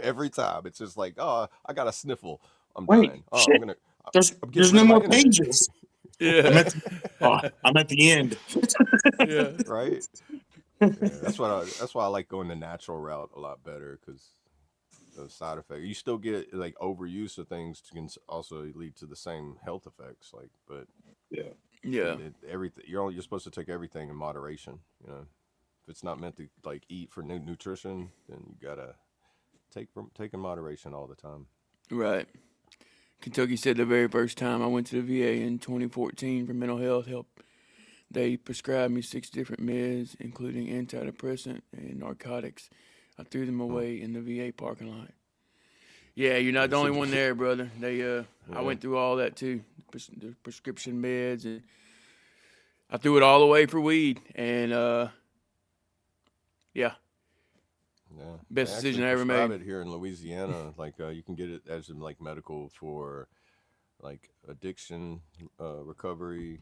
Every time it's just like, oh, I got a sniffle, I'm Wait, dying. Oh, shit. I'm There's getting rid no of my more internet. pages. Yeah. I'm at the end. Yeah. Right. Yeah, that's why I like going the natural route a lot better, because the side effect, you still get like overuse of things can also lead to the same health effects. Like, but Yeah. everything, you're supposed to take everything in moderation. You know, if it's not meant to like eat for nutrition, then you gotta take in moderation all the time. Right. Kentucky said the very first time I went to the VA in 2014 for mental health help, They prescribed me 6 different meds, including antidepressant and narcotics. I threw them away in the VA parking lot. Yeah, you're not the only one there, brother. I went through all that too, the prescription meds, and I threw it all away for weed. And yeah, best decision I ever made. It here in Louisiana, like you can get it as in like medical for like addiction recovery,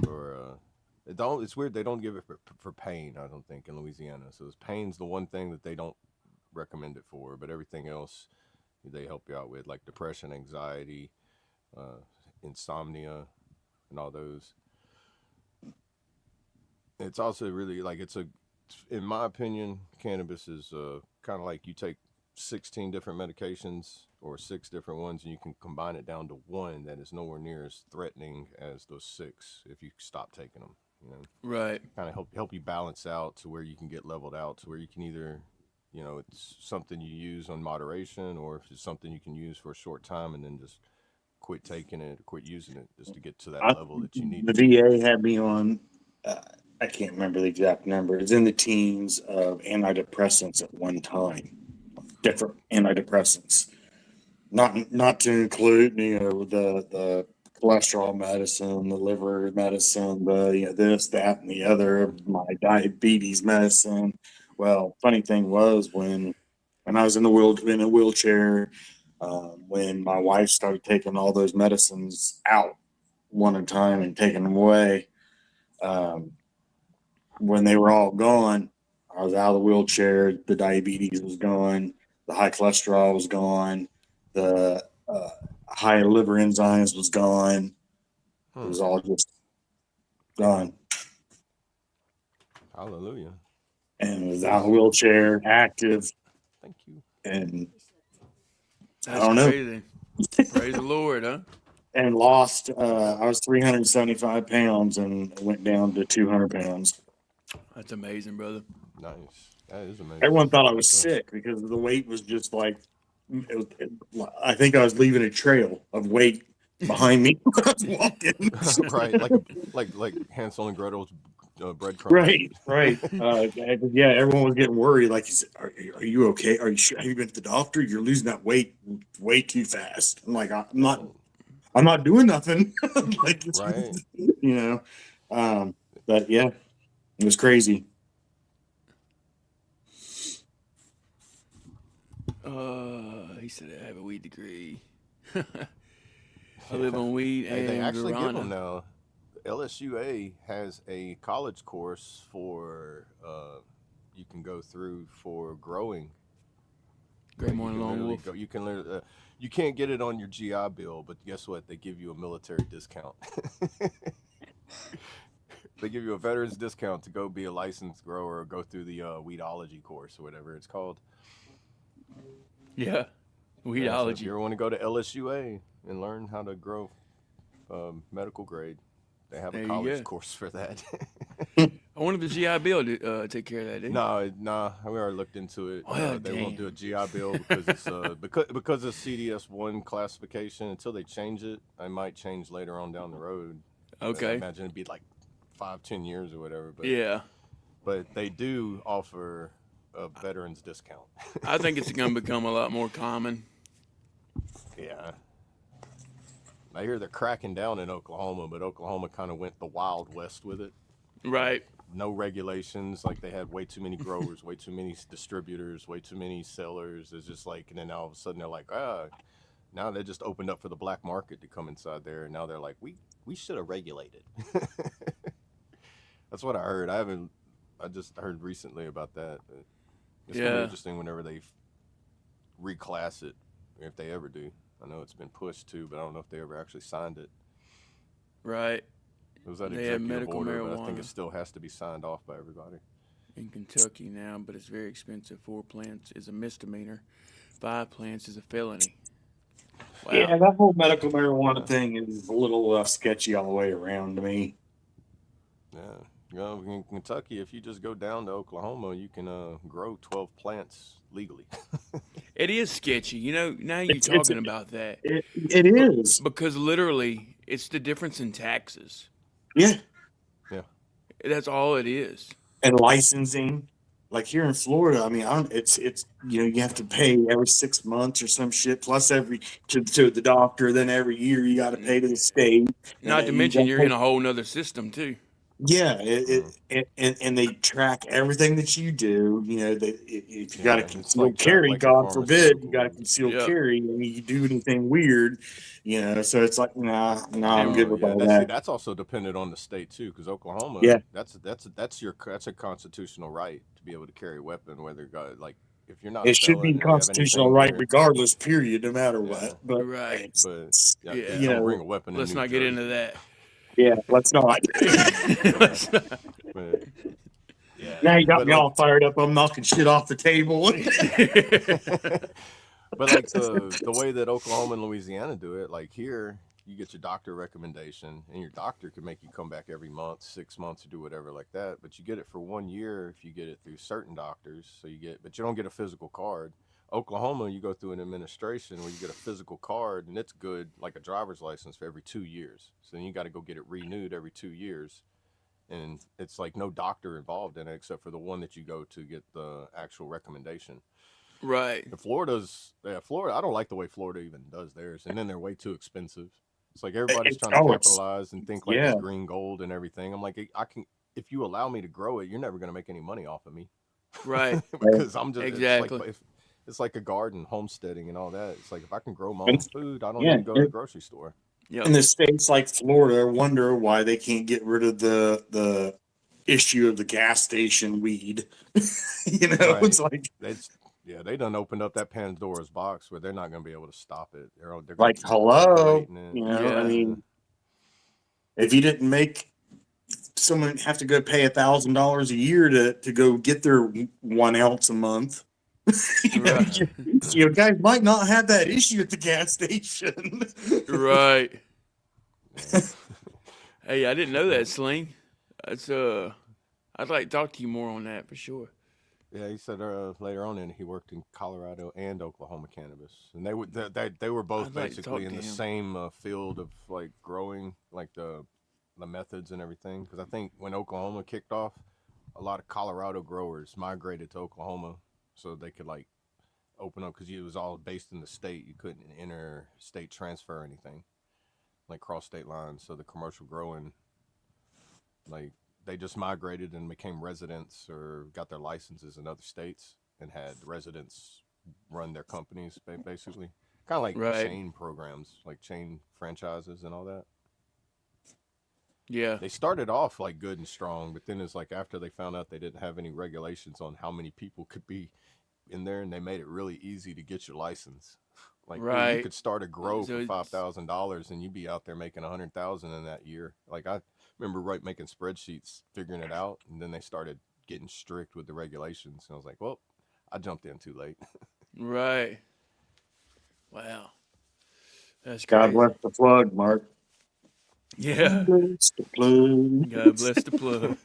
or it's weird they don't give it for pain. I don't think in Louisiana. So pain's the one thing that they don't recommend it for, but everything else they help you out with, like depression, anxiety, insomnia, and all those. It's also really like in my opinion, cannabis is kind of like you take 16 different medications or 6 different ones, and you can combine it down to one that is nowhere near as threatening as those 6 if you stop taking them. You know, right? Kind of help you balance out to where you can get leveled out to where you can either, you know, it's something you use on moderation, or if it's something you can use for a short time and then just quit taking it, quit using it, just to get to that level that you need. The VA had me on, I can't remember the exact number. It's in the teens of antidepressants at one time, different antidepressants, not to include, you know, the cholesterol medicine, the liver medicine, this, that, and the other, my diabetes medicine. Well, funny thing was when I was in a wheelchair, when my wife started taking all those medicines out one at a time and taking them away, when they were all gone, I was out of the wheelchair. The diabetes was gone. The high cholesterol was gone. The high liver enzymes was gone. It was all just gone. Hallelujah. And was out of the wheelchair, active. Thank you. And That's I don't know. Crazy. Praise the Lord, huh? And lost, I was 375 pounds and went down to 200 pounds. That's amazing, brother. Nice. That is amazing. Everyone thought I was sick because the weight was just like, I think I was leaving a trail of weight behind me when I was walking. Right, like Hansel and Gretel's breadcrumbs. Right. Yeah, everyone was getting worried. Like, are you okay? Are you sure? Have you been to the doctor? You're losing that weight way too fast. I'm like, I'm not doing nothing. Like, right. You know, but yeah, it was crazy. He said I have a weed degree. I live on weed and they actually guarana. give them now. LSUA has a college course for you can go through for growing. Great morning, Lone Wolf. You can learn. You can't get it on your GI Bill, but guess what? They give you a military discount. They give you a veteran's discount to go be a licensed grower or go through the weedology course or whatever it's called. Yeah, weedology. So if you ever want to go to LSUA and learn how to grow medical grade, they have a college course for that. I wonder if the GI Bill take care of that. No, we already looked into it. They won't do a GI Bill because it's because of CDS1 classification. Until they change it, I might change later on down the road. Okay. I imagine it'd be like 5-10 years or whatever. But yeah. But they do offer a veterans discount. I think it's going to become a lot more common. Yeah. I hear they're cracking down in Oklahoma, but Oklahoma kind of went the Wild West with it. Right. No regulations. Like they had way too many growers, way too many distributors, way too many sellers. It's just like, and then all of a sudden they're like, now they just opened up for the black market to come inside there. And now they're like, we should have regulated. That's what I heard. I just heard recently about that. It's going to be interesting whenever they reclass it, if they ever do. I know it's been pushed too, but I don't know if they ever actually signed it. Right. It was that They have executive medical order, marijuana. but I think it still has to be signed off by everybody. In Kentucky now, but it's very expensive. 4 plants is a misdemeanor. 5 plants is a felony. Wow. Yeah, that whole medical marijuana thing is a little sketchy all the way around to me. Yeah. You know, in Kentucky, if you just go down to Oklahoma, you can grow 12 plants legally. It is sketchy. You know, now you're talking about that. It is. Because literally, it's the difference in taxes. Yeah. Yeah. That's all it is. And licensing. Like here in Florida, I mean, it's you have to pay every 6 months or some shit, plus every to the doctor. Then every year you got to pay to the state, and Not to then you mention got you're to in pay. a whole nother system too. Yeah, Mm. and they track everything that you do. You know, if you got to Yeah, it's conceal like carry, like your God forbid, you got to pharmaceuticals. conceal Yep. carry, and you do anything weird, so it's like, nah, I'm good And with Yeah, all that. that's also dependent on the state too, because Oklahoma, Yeah, that's a constitutional right to be able to carry a weapon, whether like if you're not a it should be felon or you have constitutional anything right, near. regardless, period, no matter Yeah, what. But right. but yeah, you just Yeah. don't bring a weapon in Let's New not get into Jersey. that. yeah, let's not. Yeah, Let's not. but yeah, Now you got but me like all fired up. I'm knocking shit off the table. but like the way that Oklahoma and Louisiana do it, like here, you get your doctor recommendation, and your doctor can make you come back every month, 6 months, or do whatever like that. But you get it for 1 year if you get it through certain doctors. But you don't get a physical card. Oklahoma, you go through an administration where you get a physical card, and it's good, like a driver's license, for every 2 years. So then you got to go get it renewed every 2 years. And it's like no doctor involved in it except for the one that you go to get the actual recommendation. Right. Florida. I don't like the way Florida even does theirs, and then they're way too expensive. It's like everybody's trying to It's capitalize and think like yeah. it's green gold and everything. I'm like, I can, if you allow me to grow it, you're never going to make any money off of me, Right. because I'm just Exactly. it's like a garden, homesteading, and all that. It's like if I can grow my And, own food, I don't need yeah, to go to the grocery store. Yep. in the states like Florida, wonder why they can't get rid of the issue of the gas station weed. Right? It's like They done opened up that Pandora's box where they're not going to be able to stop it. They're going to like keep hello, regulating it. Yeah. I mean, if you didn't make someone have to go pay $1,000 a year to go get their 1 ounce a month. Right. Guys might not have that issue at the gas station. Right. Hey, I didn't know that, Sling. That's I'd like to talk to you more on that for sure. Yeah, he said later on he worked in Colorado and Oklahoma cannabis, and they were both I'd like to talk basically in to the him. same field of like growing, like the methods and everything. Because I think when Oklahoma kicked off, a lot of Colorado growers migrated to Oklahoma so they could like open up, because it was all based in the state. You couldn't interstate transfer anything, like cross state lines. So the commercial growing, like, they just migrated and became residents or got their licenses in other states and had residents run their companies, basically. Kind of like Right. chain programs, like chain franchises and all that. Yeah. They started off like good and strong, but then it's like after they found out they didn't have any regulations on how many people could be in there, and they made it really easy to get your license. Like, dude, you Right. could start a grow So for it's- $5,000 and you'd be out there making 100,000 in that year. Like, I remember making spreadsheets, figuring it out, and then they started getting strict with the regulations. And I was like, well, I jumped in too late. Right. Wow. That's God crazy. bless the plug, Mark. Yeah. Bless the plug. God bless the plug.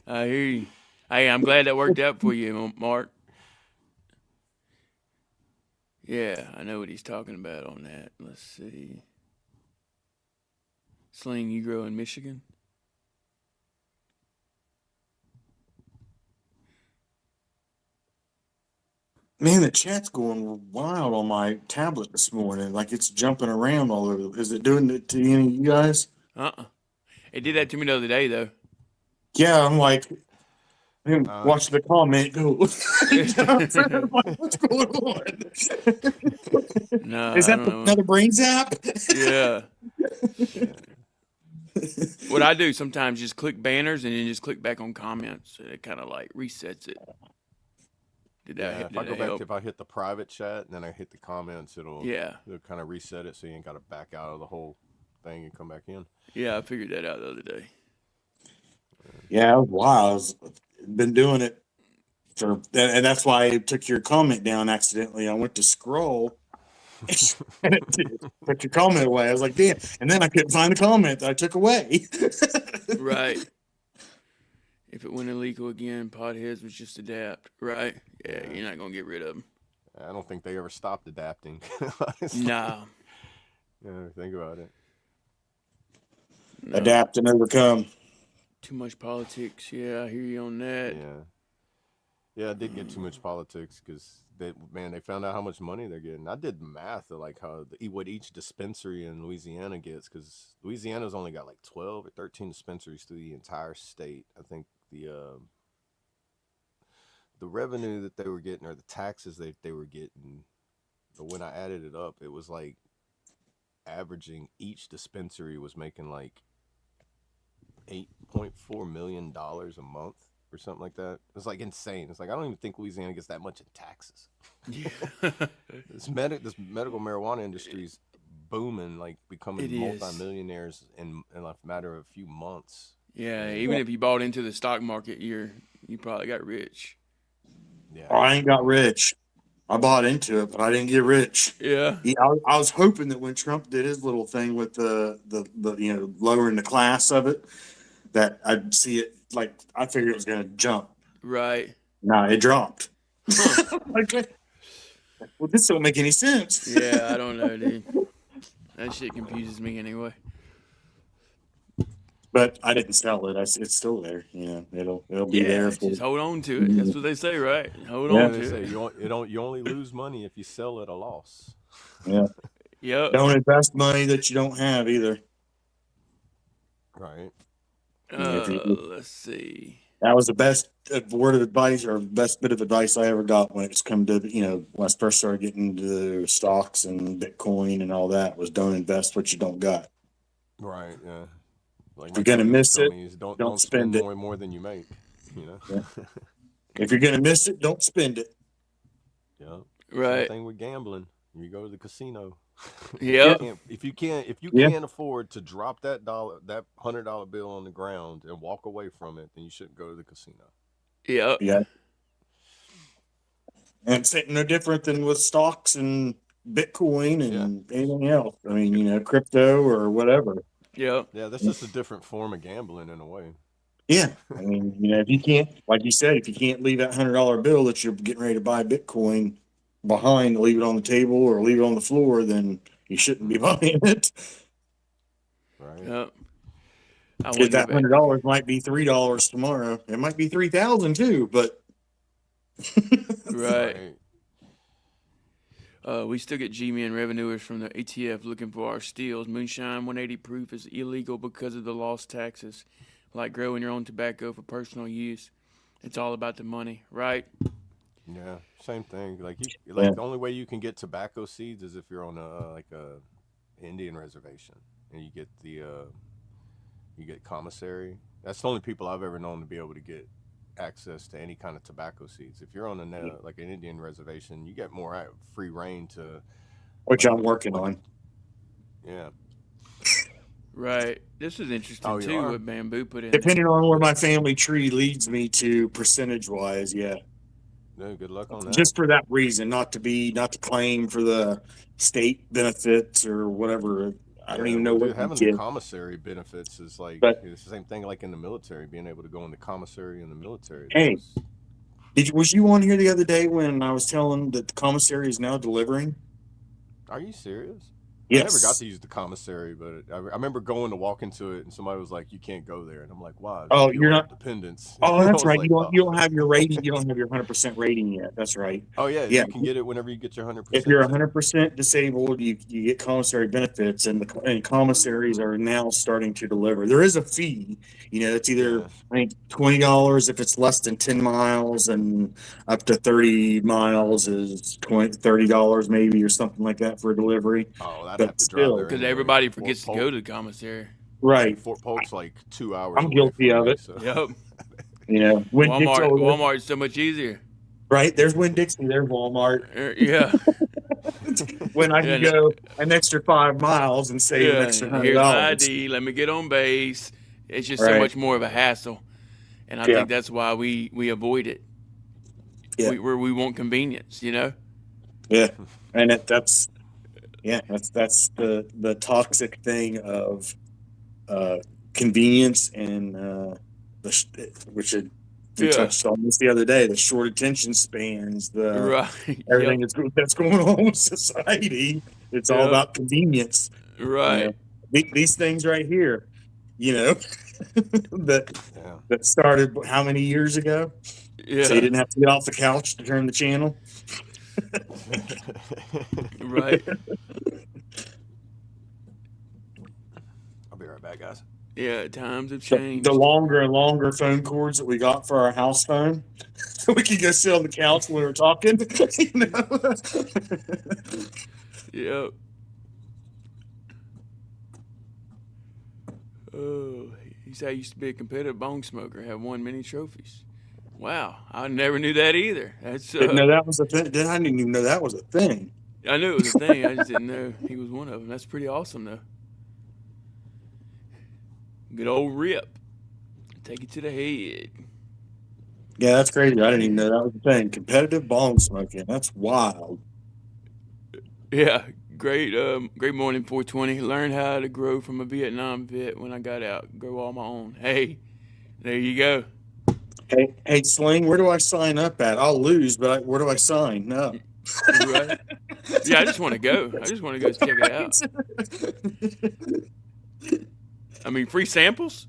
I hear you. Hey, I'm glad that worked out for you, Mark. Yeah, I know what he's talking about on that. Let's see. Sling, you grow in Michigan? Man, the chat's going wild on my tablet this morning. Like it's jumping around all over. Is it doing it to any of you guys? It did that to me the other day, though. Yeah, I'm like, watch the comment go. I'm like, what's going on? No, Is I that don't know. another brain zap? Yeah. What I do sometimes just click banners and then just click back on comments. So it kind of like resets it. Did that, If I go back help? to, if I hit the private chat and then I hit the comments, it'll kind of reset it, so you ain't got to back out of the whole thing and come back in. Yeah, I figured that out the other day. Yeah, wow. I've been doing it and that's why I took your comment down accidentally. I went to scroll and it took your comment away. I was like, damn. And then I couldn't find the comment that I took away. Right. If it went illegal again, potheads would just adapt. Right? Yeah, you're not going to get rid of them. I don't think they ever stopped adapting. No. Yeah, think about it. No. Adapt and overcome. Too much politics. Yeah, I hear you on that. Yeah, I did get too much politics because they found out how much money they're getting. I did math of like what each dispensary in Louisiana gets, because Louisiana's only got like 12 or 13 dispensaries through the entire state. I think the revenue that they were getting, or the taxes they were getting, but when I added it up, it was like averaging, each dispensary was making like $8.4 million a month or something like that. It's like insane. It's like, I don't even think Louisiana gets that much in taxes. Yeah. This medical marijuana industry is booming, like becoming It is. multimillionaires in a matter of a few months. Yeah, even if you bought into the stock market, you probably got rich. Yeah, I ain't got rich. I bought into it, but I didn't get rich. Yeah. I was hoping that when Trump did his little thing with the lowering the class of it, that I'd see it. Like, I figured it was going to jump. Right. Nah, it dropped. Like, well, this don't make any sense. Yeah, I don't know, dude. That shit confuses me anyway. But I didn't sell it. It's still there. It'll be there. Just hold on to it. That's what they say, right? Hold Yeah. on they to say it. you only lose money if you sell at a loss. Yeah. Yep. Don't invest money that you don't have either. Right. Let's see. That was the best word of advice, or best bit of advice I ever got when it's come to, when I first started getting into stocks and Bitcoin and all that, was don't invest what you don't got. Right. Yeah. Like, if you're gonna miss it, don't spend it. more than you make. Yeah. If you're gonna miss it, don't spend it. Yeah. Right. Same thing with gambling. You go to the casino. Yep. If you can't afford to drop that $100 bill on the ground and walk away from it, then you shouldn't go to the casino. Yep. Yeah. And it's no different than with stocks and Bitcoin and anything else. I mean, crypto or whatever. Yep. Yeah, that's just a different form of gambling in a way. Yeah. I mean, if you can't, like you said, if you can't leave that $100 bill that you're getting ready to buy Bitcoin behind, leave it on the table or leave it on the floor, then you shouldn't be buying it. Right. Yep. Because that $100 might be $3 tomorrow. It might be 3,000 too, but right. We still get G-Men revenuers from the ATF looking for our steals. Moonshine 180 proof is illegal because of the lost taxes, like growing your own tobacco for personal use. It's all about the money, right? Yeah, same thing. The only way you can get tobacco seeds is if you're on a Indian reservation, and you get commissary. That's the only people I've ever known to be able to get access to any kind of tobacco seeds. If you're on an Indian reservation, you get more free reign to. Which I'm working on. Yeah. Right. This is interesting too. What Bamboo put in. Depending on where my family tree leads me to, percentage-wise, yeah. No, good luck on that. Just for that reason, not to claim for the state benefits or whatever. I don't even know what having the commissary benefits is like, it's the same thing like in the military, being able to go in the commissary in the military. Hey, was you on here the other day when I was telling that the commissary is now delivering? Are you serious? Yes. I never got to use the commissary, but I remember going to walk into it and somebody was like, "You can't go there," and I'm like, "Why?" Oh, you're not dependence. Oh, that's right. Like, you don't have your rating. You don't have your 100% rating yet. That's right. Oh yeah, you can get it whenever you get your 100%. If you're 100% disabled, you get commissary benefits, and the commissaries are now starting to deliver. There is a fee. It's either I think $20 if it's less than 10 miles, and up to 30 miles is $30 maybe, or something like that for a delivery. Oh, that'd have to drive there because everybody forgets to go to the commissary. Right. Fort Polk's like 2 hours. I'm guilty of it. So. Yep. Walmart's so much easier. Right. There's Winn-Dixie. There's Walmart. Yeah. When I can go an extra 5 miles and save an extra $100. Here's my ID. Let me get on base. It's just so much more of a hassle, and I think that's why we avoid it. Yeah. We want convenience, Yeah, and that's the toxic thing of convenience and which we touched on this the other day. The short attention spans, everything that's going on with society. It's all about convenience. Right. These things right here, that Yeah. that started how many years ago? Yeah. So you didn't have to get off the couch to turn the channel. Right. I'll be right back, guys. Yeah, times have The changed. longer and longer phone cords that we got for our house phone, so we could go sit on the couch when we were talking. Yep. Oh, he said I used to be a competitive bong smoker, have won many trophies. Wow, I never knew that either. That's Didn't know that was a thing. I didn't even know that was a thing. I knew it was a thing. I just didn't know he was one of them. That's pretty awesome, though. Good old Rip. Take it to the head. Yeah, that's crazy. I didn't even know that was a thing. Competitive bong smoking. That's wild. Yeah, great. Great morning, 420. Learned how to grow from a Vietnam vet when I got out. Grow all my own. Hey, there you go. Hey, Sling, where do I sign up at? I'll lose, but where do I sign? No. Right? Yeah, I just want to go. I just want to go check it out. I mean, free samples?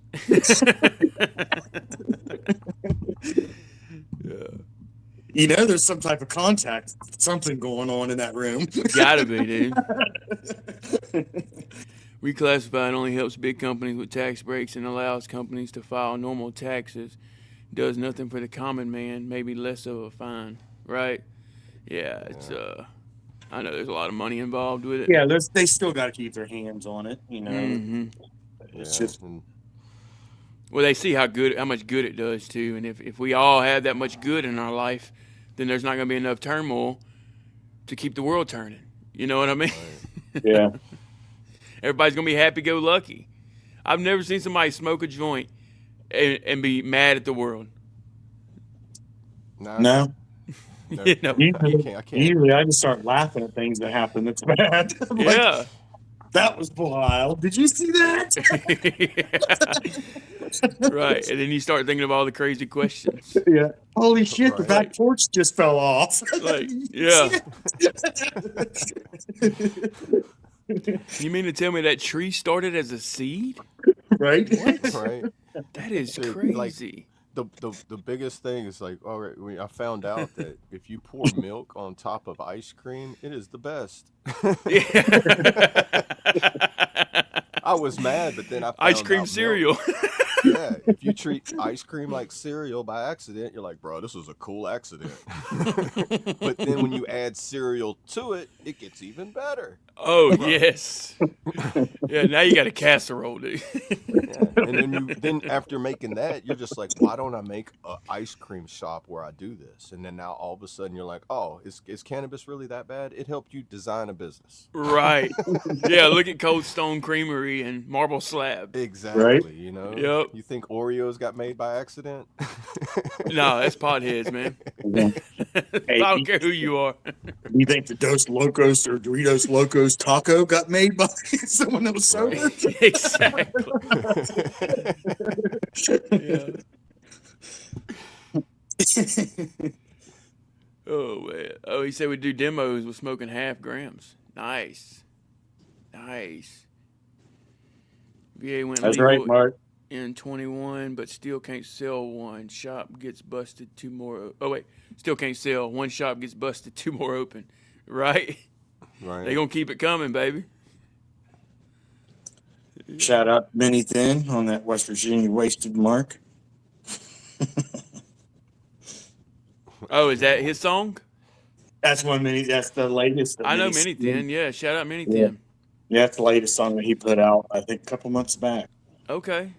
Yeah. You know, there's some type of contact, something going on in that room. Gotta be, dude. Reclassified only helps big companies with tax breaks and allows companies to file normal taxes. Does nothing for the common man, maybe less of a fine, right? Yeah, it's I know there's a lot of money involved with it. Yeah, they still got to keep their hands on it. You know, Mm-hmm. it's Yeah, just and Well, they see how much good it does too, and if we all have that much good in our life, then there's not going to be enough turmoil to keep the world turning. You know what I mean? yeah. Everybody's going to be happy-go-lucky. I've never seen somebody smoke a joint and be mad at the world. no, No, You know? I can't. usually I just start laughing at things that happen that's bad. I'm like, Yeah. that was wild. Did you see that? Right, and then you start thinking of all the crazy questions. Yeah. Holy shit, the Right. back porch just fell off. Like, You yeah. see that? You mean to tell me that tree started as a seed? Right? Right. That is Dude, crazy. The biggest thing is like, all right, I found out that if you pour milk on top of ice cream, it is the best. Yeah. I was mad, but then I found Ice cream out cereal. Yeah, if you treat ice cream like cereal by accident, you're like, bro, this was a cool accident. But then when you add cereal to it, it gets even better. Oh, yes. Yeah, now you got a casserole, dude. Yeah. And then after making that, you're just like, why don't I make an ice cream shop where I do this? And then now all of a sudden you're like, oh, is cannabis really that bad? It helped you design a business. Right. Yeah, look at Cold Stone Creamery and Marble Slab. Exactly. Right? You know. Yep. You think Oreos got made by accident? No, that's potheads, man. Hey, I don't care who you are. you think the Dos Locos or Doritos Locos taco got made by someone that was sober? Exactly. Yeah. Oh, man. Oh, he said we do demos with smoking 0.5 grams. Nice. Nice. VA went That's legal right, Mark. in 21, but still can't sell one. Shop gets busted, 2 more. Oh, wait. Still can't sell. One shop gets busted, 2 more open. Right? Right. They going to keep it coming, baby. Shout out to Benny Thin on that West Virginia wasted mark. Oh, is that his song? That's the latest. that I know Minnie Mini Thin. Yeah, shout out Mini Yeah. Thin. Yeah, that's the latest song that he put out, I think, a couple months back. Okay.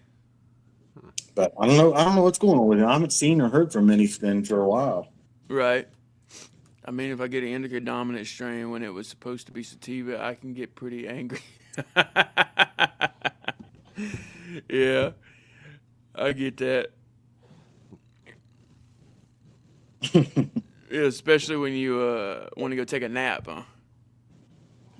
But I don't know what's going on with him. I haven't seen or heard from Minnie Thin for a while. Right. I mean, if I get an indica dominant strain when it was supposed to be sativa, I can get pretty angry. Yeah, I get that. Yeah, especially when you want to go take a nap, huh?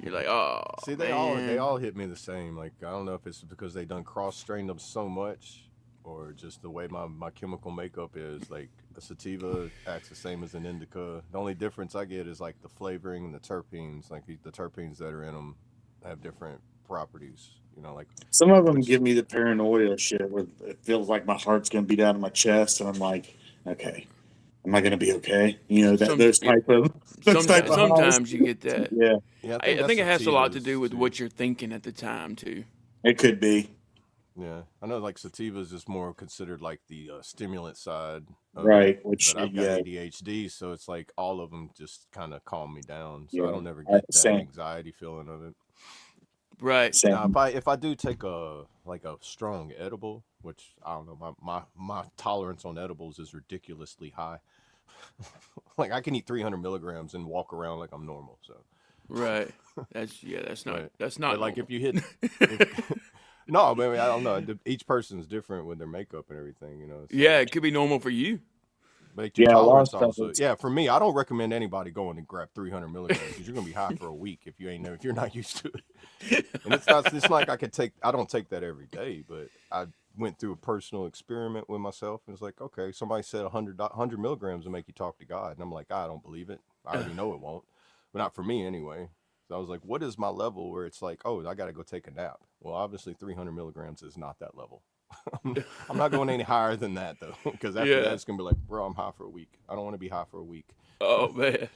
You're like, oh, See, they all hit me the same. Like, I don't know if it's because they done cross-strained them so much, or just the way my chemical makeup is. Like, a sativa acts the same as an indica. The only difference I get is like the flavoring and the terpenes. Like the terpenes that are in them have different properties. You know, like Some of them which give me the paranoia shit where it feels like my heart's gonna beat out of my chest, and I'm like, okay, am I gonna be okay? You know, that Some those yeah, type of those type of highs. sometimes you get that. Yeah, yeah, I I, think I that's think it has a lot to sativas do with too. what you're thinking at the time too. it could be. Yeah, I know like sativas is more considered like the stimulant side of it, Right, which but I've got yeah, ADHD, so it's like all of them just kind of calm me down. So I yeah, don't ever get that same, anxiety feeling of it. Right. Now, same. if I do take a like a strong edible, which I don't know, my tolerance on edibles is ridiculously high. Like I can eat 300 milligrams and walk around like I'm normal. So, Right. That's not but that's not like normal. if you hit, if no, I mean I don't know. Each person's different with their makeup and everything. You know, Yeah, so it could be normal for you. but your Yeah, a lot of tolerance stuff. also. Yeah, for me, I don't recommend anybody going and grab 300 milligrams because you're gonna be high for a week if you're not used to it. And it's not like I don't take that every day, but I went through a personal experiment with myself and it's like, okay, somebody said 100 milligrams will make you talk to God, and I'm like, I don't believe it. I already know it won't, but not for me anyway. So I was like, what is my level where it's like, oh, I got to go take a nap? Well, obviously 300 milligrams is not that level. I'm not going any higher than that though, because after that Yeah. it's gonna be like, bro, I'm high for a week. I don't want to be high for a week. Oh man,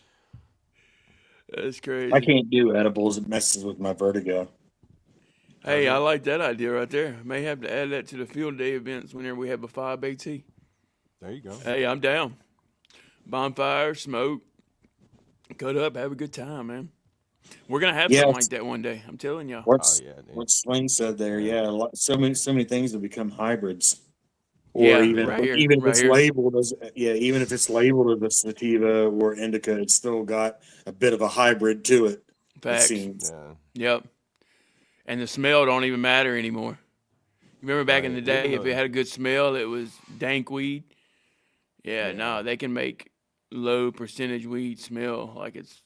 that's I crazy. can't do edibles. It messes with my vertigo. Does Hey, I it? like that idea right there. May have to add that to the field day events whenever we have a 5 AT. There you go. Hey, I'm down. Bonfire, smoke, cut up, have a good time, man. We're gonna have something like Yes, that one day. I'm telling y'all. Oh what's yeah, dude. what Sling said there. Yeah. Yeah, so many things have become hybrids, or Yeah, even Yeah. right here, even if right it's here. labeled as even if it's labeled as a sativa or indica, it's still got a bit of a hybrid to it. It Facts. seems. Yeah. Yep. And the smell don't even matter anymore. You remember back in Right. the Even day, if it though, had a good smell, it was dank weed. Yeah, yeah. no, they can make low percentage weed smell like it's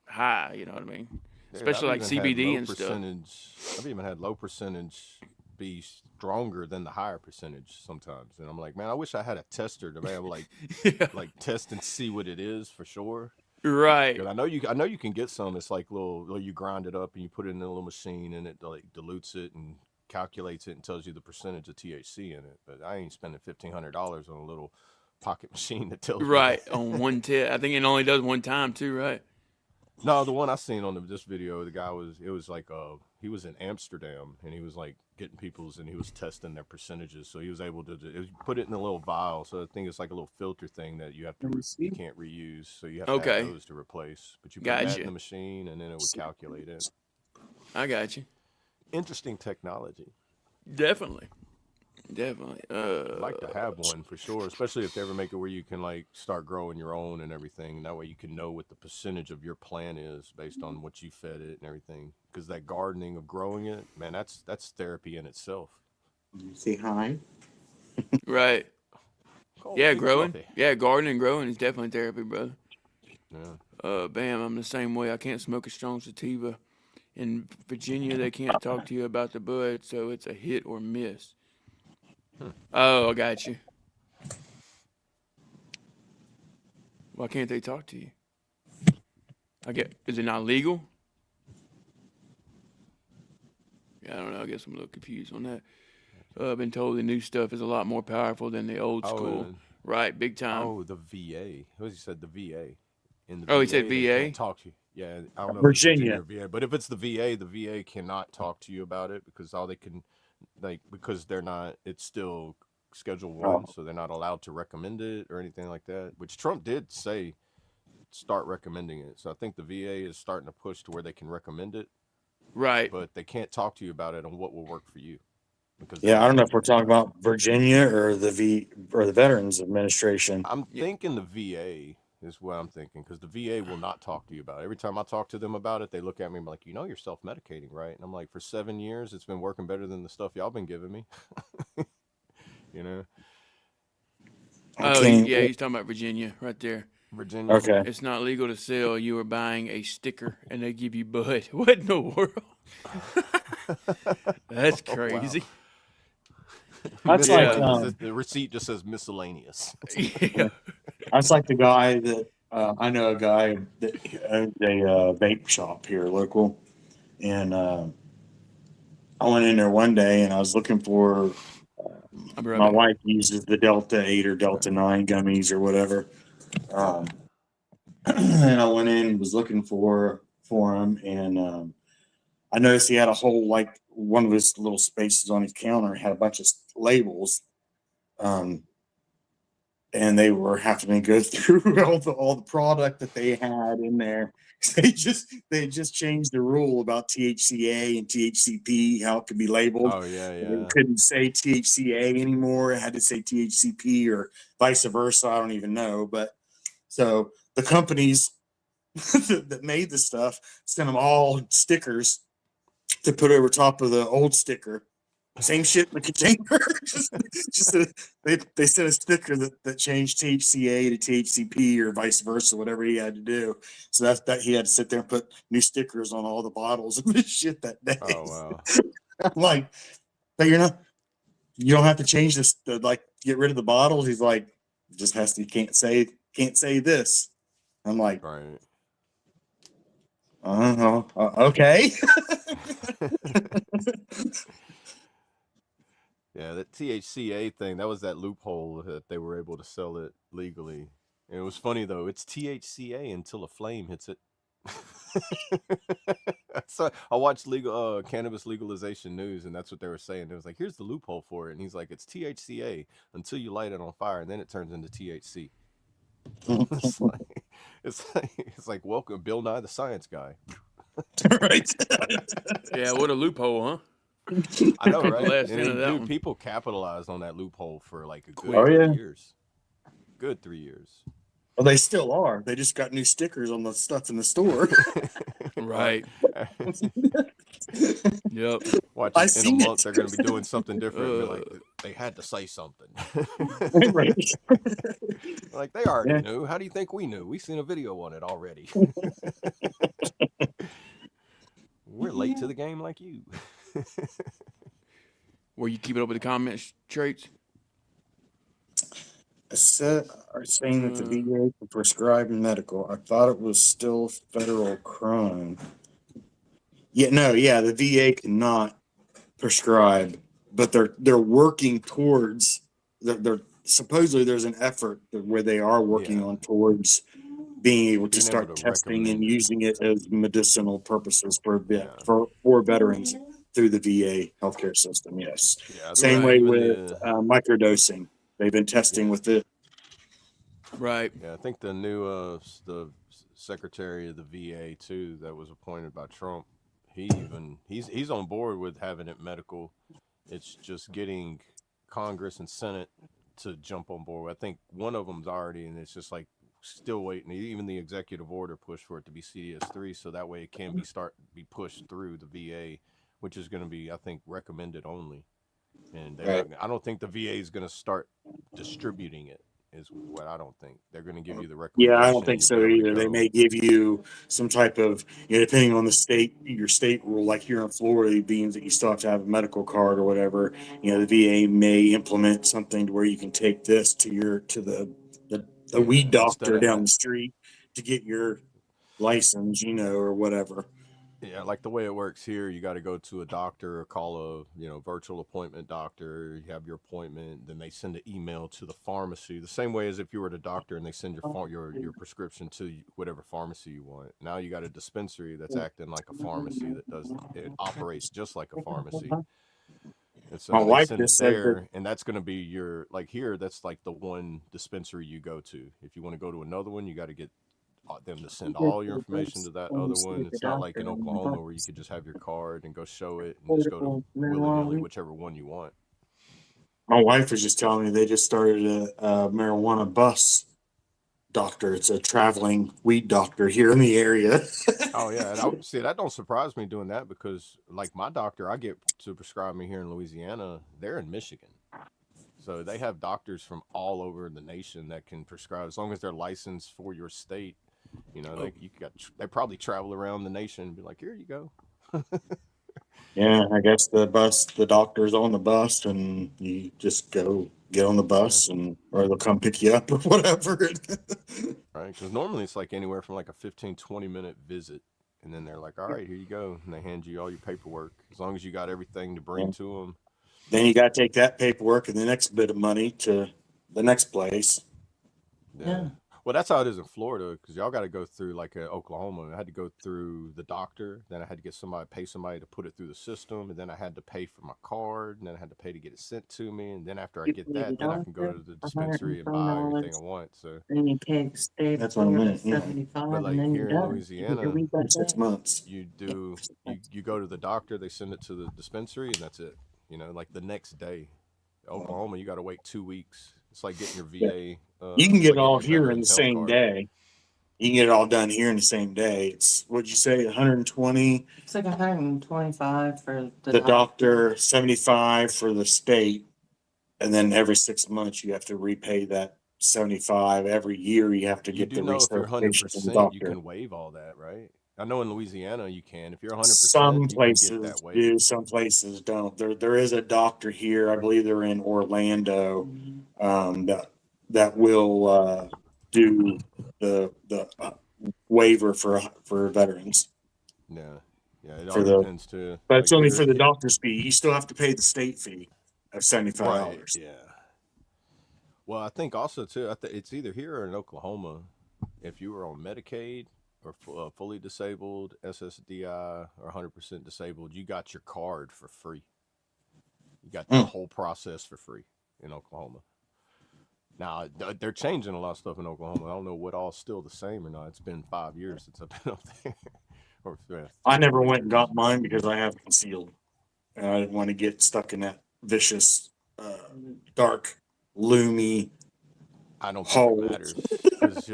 high. You know what I mean? Dude, Especially like CBD and stuff. I've even had low percentage be stronger than the higher percentage sometimes. And I'm like, man, I wish I had a tester to be able to Yeah. like test and see what it is for sure. Right. Because I know you can get some. It's like you grind it up and you put it in a little machine and it like dilutes it and calculates it and tells you the percentage of THC in it. But I ain't spending $1,500 on a little pocket machine that tells me Right. that. On one tip. I think it only does one time too, right? No, the one I seen on this video, it was like he was in Amsterdam and he was like getting people's and he was testing their percentages, so he was able to put it in a little vial. So I think it's like a little filter thing that you have to Let me you see. can't reuse, so you have to have Okay. those to replace. But you put that in Gotcha. the machine and then it would calculate it. I got you. Interesting technology. Definitely. Definitely. I'd like to have one for sure, especially if they ever make it where you can like start growing your own and everything. And that way you can know what the percentage of your plant is based on what you fed it and everything. Because that gardening of growing it, man, that's therapy in itself. Say hi. Right. Oh, Yeah, big growing. fluffy. Yeah, gardening and growing is definitely therapy, brother. Yeah. Bam, I'm the same way. I can't smoke a strong sativa. In Virginia, they can't talk to you about the bud, so it's a hit or miss. Oh, I got you. Why can't they talk to you? Is it not legal? Yeah, I don't know. I guess I'm a little confused on that. I've been told the new stuff is a lot more powerful than the old school. Right, big time. The VA. What he said? The VA. In the Oh, he VA, said they VA? can't talk to you. Yeah, I don't know if it's Virginia. Virginia or VA, but if it's the VA cannot talk to you about it because all they can, because they're not. It's still Schedule 1, so they're not allowed to recommend it or anything like that. Which Trump did say, start recommending it. So I think the VA is starting to push to where they can recommend it, Right. but they can't talk to you about it on what will work for you. Because Yeah, I don't know if we're talking about Virginia or the Veterans Administration. I'm thinking the VA is what I'm thinking, because the VA will not talk to you about it. Every time I talk to them about it, they look at me like, you're self-medicating, right? And I'm like, for 7 years, it's been working better than the stuff y'all been giving me. You know? Oh, yeah, he's talking about Virginia right there. Virginia. Okay. It's not legal to sell. You are buying a sticker, and they give you bud. What in the world? That's crazy. That's like The receipt just says miscellaneous. Yeah. that's like the guy that I know a guy that owns a vape shop here local, and I went in there one day and I was looking for. I'll be right My back. wife uses the Delta 8 or Delta 9 gummies or whatever. And I went in and was looking for him, and I noticed he had a whole, like, one of his little spaces on his counter had a bunch of labels, and they were having to go through all the product that they had in there. They just changed the rule about THCA and THCP, how it could be labeled. Oh yeah, It yeah. couldn't say THCA anymore. It had to say THCP or vice versa. I don't even know. But so the companies that made the stuff sent them all stickers to put over top of the old sticker. Same shit in the container. They sent a sticker that changed THCA to THCP or vice versa, whatever he had to do. So that he had to sit there and put new stickers on all the bottles and this shit that day. Oh wow. I'm like, but you don't have to change this to, like, get rid of the bottles. He's like, just has to, can't say this. I'm like, Right. okay. Yeah, that THCA thing, that was that loophole that they were able to sell it legally. And it was funny though, it's THCA until a flame hits it. So I watched cannabis legalization news, and that's what they were saying. It was like, here's the loophole for it, and he's like, it's THCA until you light it on fire, and then it turns into THC. It's like welcome, Bill Nye the Science Guy. Right. Yeah, what a loophole, huh? I know, Couldn't right? last And into that one. people capitalized on that loophole for like a good Oh, 3 yeah. years. Good 3 years. Well, they still are. They just got new stickers on the stuff in the store. Right. Yep. Watch I it, in a seen month it. they're going to be doing something different. Be like, they had to say something. Right. Like, they already Yeah. knew. How do you think we knew? We seen a video on it already. We're late to the game like you. Were you keeping up with the comments, Traits? Are saying that the VA can prescribe medical. I thought it was still federal crime. The VA cannot prescribe, but they're working towards. They're supposedly there's an effort where they are working on towards being able to start testing and using it as medicinal purposes for veterans through the VA healthcare system. Yes, same way with microdosing. They've been testing with it. Right. Yeah, I think the new the secretary of the VA too that was appointed by Trump. He's on board with having it medical. It's just getting Congress and Senate to jump on board. I think one of them's already, and it's just like still waiting. Even the executive order pushed for it to be CDS3, so that way it can be pushed through the VA, which is going to be, I think, recommended only. And I don't think the VA is going to start distributing it. Is what I don't think. They're going to give you the recommendation. Yeah, I don't think so either. They may give you some type of, depending on the state, your state rule, like here in Florida, means that you still have to have a medical card or whatever. The VA may implement something to where you can take this to the weed doctor down the street to get your license, or whatever. Yeah, like the way it works here, you got to go to a doctor or call a virtual appointment doctor. You have your appointment, then they send an email to the pharmacy, the same way as if you were at a doctor and they send your prescription to whatever pharmacy you want. Now you got a dispensary that's acting like a pharmacy it operates just like a pharmacy. And so my wife send it just said there, and that's going to be your, like here, that's like the one dispensary you go to. If you want to go to another one, you got to get them to send all your information to that other one. It's not like in Oklahoma where you could just have your card and go show it and just go to willy-nilly whichever one you want. My wife was just telling me they just started a marijuana bus doctor. It's a traveling weed doctor here in the area. Oh yeah, and that don't surprise me doing that, because like my doctor I get to prescribe me here in Louisiana, they're in Michigan. So they have doctors from all over the nation that can prescribe as long as they're licensed for your state. They probably travel around the nation and be like, here you go. Yeah, I guess the doctor's on the bus and you just go get on the bus or they'll come pick you up or whatever. Right, because normally it's like anywhere from like a 15-20 minute visit, and then they're like, all right, here you go, and they hand you all your paperwork as long as you got everything to bring to them. Then you got to take that paperwork and the next bit of money to the next place. Yeah. Well, that's how it is in Florida, because y'all got to go through, like, Oklahoma. I had to go through the doctor, then I had to get pay somebody to put it through the system, and then I had to pay for my card, and then I had to pay to get it sent to me, and then after I get that, then I can go to the dispensary and buy everything I want. So Then you pay state That's what I meant, yeah. 75, But and like then here you're in done. Louisiana, 6 months. you go to the doctor, they send it to the dispensary, and that's it. Like the next day. Oklahoma, you got to wait 2 weeks. It's like getting your VA. You can it's get like it all getting your here in the Veterans Health same card. day. You can get it all done here in the same day. It's, what'd you say, 120? It's like 125 for The doctor, 75 for the state. And then every 6 months, you have to repay that 75. Every year, you have to You get do the know if you're recertification from the 100%, you doctor. can waive all that, right? I know in Louisiana you can. If you're 100%, Some you can get places that do, waived. some places don't. There is a doctor here, I believe they're in Orlando, that will do the waiver for veterans. Yeah, it For all the- depends too. But it's Like only for the doctor's fee. You still have to pay the state fee of $75. right, yeah. Well, I think also too, it's either here or in Oklahoma. If you were on Medicaid or fully disabled, SSDI, or 100% disabled, you got your card for free. You got the whole process for free in Oklahoma. Now, they're changing a lot of stuff in Oklahoma. I don't know what all's still the same or not. It's been 5 years since I've been up there. I never went and got mine because I have concealed. And I didn't want to get stuck in that vicious, dark, loomy. I don't think hole. it matters because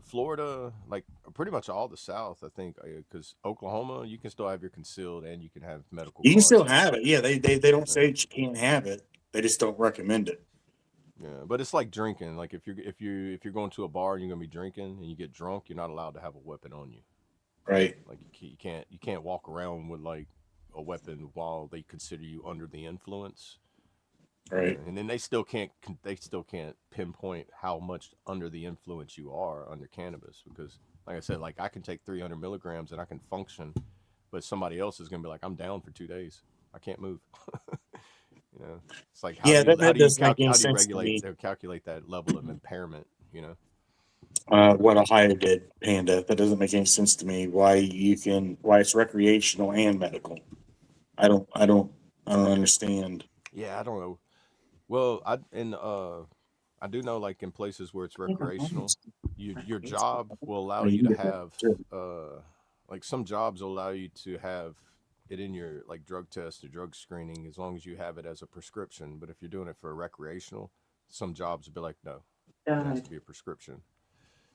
Florida, like pretty much all the South, I think, because Oklahoma, you can still have your concealed and you can have medical. You can cards. still have it. Yeah, they don't say that you can't have it. They just don't recommend it. Yeah, but it's like drinking. Like if you're going to a bar and you're gonna be drinking and you get drunk, you're not allowed to have a weapon on you. Right. Like you can't walk around with like a weapon while they consider you under the influence. Right. And then they still can't pinpoint how much under the influence you are under cannabis, because like I said, like I can take 300 milligrams and I can function, but somebody else is gonna be like, I'm down for 2 days, I can't move. It's like how do you calculate that level of impairment? What Ohio did, Panda, that doesn't make any sense to me. Why it's recreational and medical. I don't understand. Yeah, I don't know. Well, I do know, like in places where it's recreational, your job will allow you to have like some jobs will allow you to have it in your like drug test or drug screening as long as you have it as a prescription. But if you're doing it for a recreational, some jobs will be like, no, it has to be a prescription.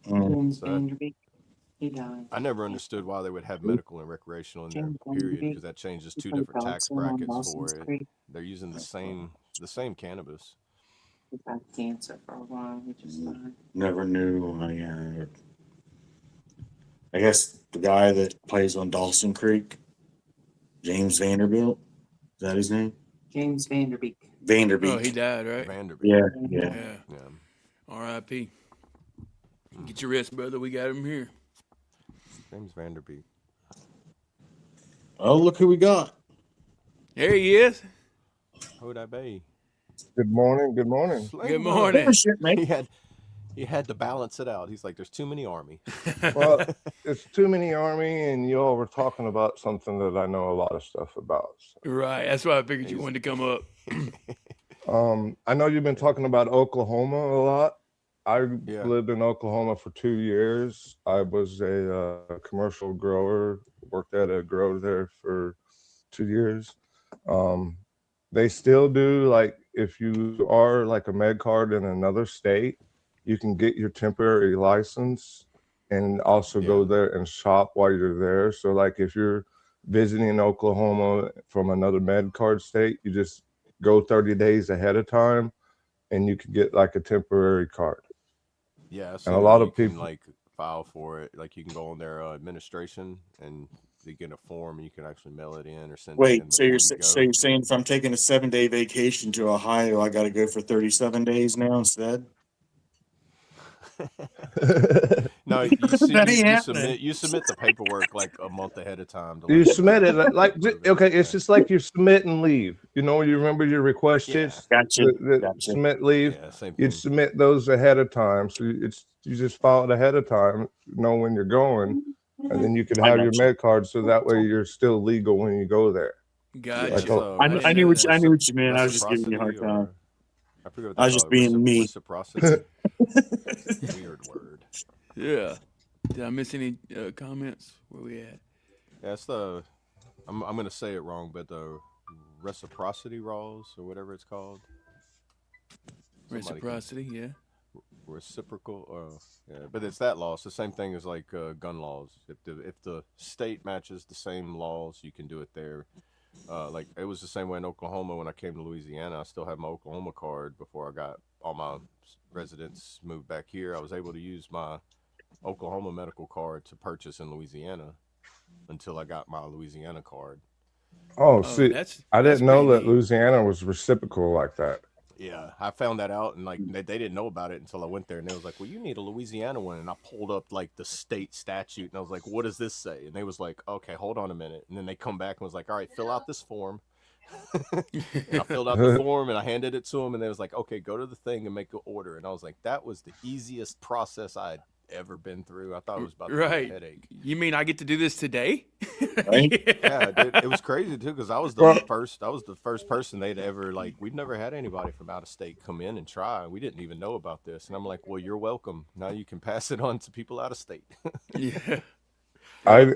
So I never understood why they would have medical and recreational in there, period, because that changes 2 different tax brackets for it. They're using the same cannabis. He had cancer for a while, which is fine. Never knew. I guess the guy that plays on Dawson Creek, James Vanderbilt, is that his name? James Vanderbeek. Oh, he died, right? Vanderbilt. Yeah. R.I.P. Get your rest, brother. We got him here. James Vanderbeek. Oh, look who we got. There he is. Who'd I be? Good morning. Good morning. Good morning. Shit, mate. He had to balance it out. He's like, there's too many Army. Well, it's too many Army, and you all were talking about something that I know a lot of stuff about. So. Right. That's why I figured you wanted to come up. I know you've been talking about Oklahoma a lot. I lived in Oklahoma for 2 years. I was a commercial grower, worked at a grower there for 2 years. They still do, like, if you are like a med card in another state, you can get your temporary license and also go there and shop while you're there. So like if you're visiting Oklahoma from another med card state, you just go 30 days ahead of time and you can get like a temporary card. Yeah. So and a lot of people people like file for it. Like you can go on their administration and they get a form and you can actually mail it in or send it in. So you're saying if I'm taking a 7-day vacation to Ohio, I got to go for 37 days now instead? No, That ain't happening. you submit the paperwork like a month ahead of time. You submit it whatever. okay. It's just like you submit and leave. You know, you remember your request Yeah. sheets, Gotcha. the Gotcha. submit leave. Yeah, same You'd thing. submit those ahead of time, so you just file it ahead of time, know when you're going, and then you can I have your gotcha. med card, so that way you're still legal when you go there. Gotcha. Like, oh, I didn't knew know what that. I knew what you meant. I was just giving you a hard Reciprocity, time. or I forget what I was just being me. Reciprocity. Weird word. Yeah. Did I miss any comments? Where we at? That's the. I'm gonna say it wrong, but the reciprocity laws or whatever it's called. Reciprocity, yeah. Reciprocal, yeah, but it's that law. It's the same thing as like gun laws. If the state matches the same laws, you can do it there. Like it was the same way in Oklahoma when I came to Louisiana. I still had my Oklahoma card before I got all my residents moved back here. I was able to use my Oklahoma medical card to purchase in Louisiana until I got my Louisiana card. Oh, see, that's I didn't know pretty that neat. Louisiana was reciprocal like that. Yeah, I found that out, and like they didn't know about it until I went there, and they was like, "Well, you need a Louisiana one," and I pulled up like the state statute, and I was like, "What does this say?" And they was like, "Okay, hold on a minute," and then they come back and was like, "All right, fill out this form." And I filled out the form and I handed it to them, and they was like, "Okay, go to the thing and make an order." And I was like, "That was the easiest process I'd ever been through." I thought it was about to be a Right. headache. You mean I get to do this today? Right? Yeah, it was crazy too because I was the first person they'd ever like. We'd never had anybody from out of state come in and try. We didn't even know about this, and I'm like, "Well, you're welcome. Now you can pass it on to people out of state." Yeah. I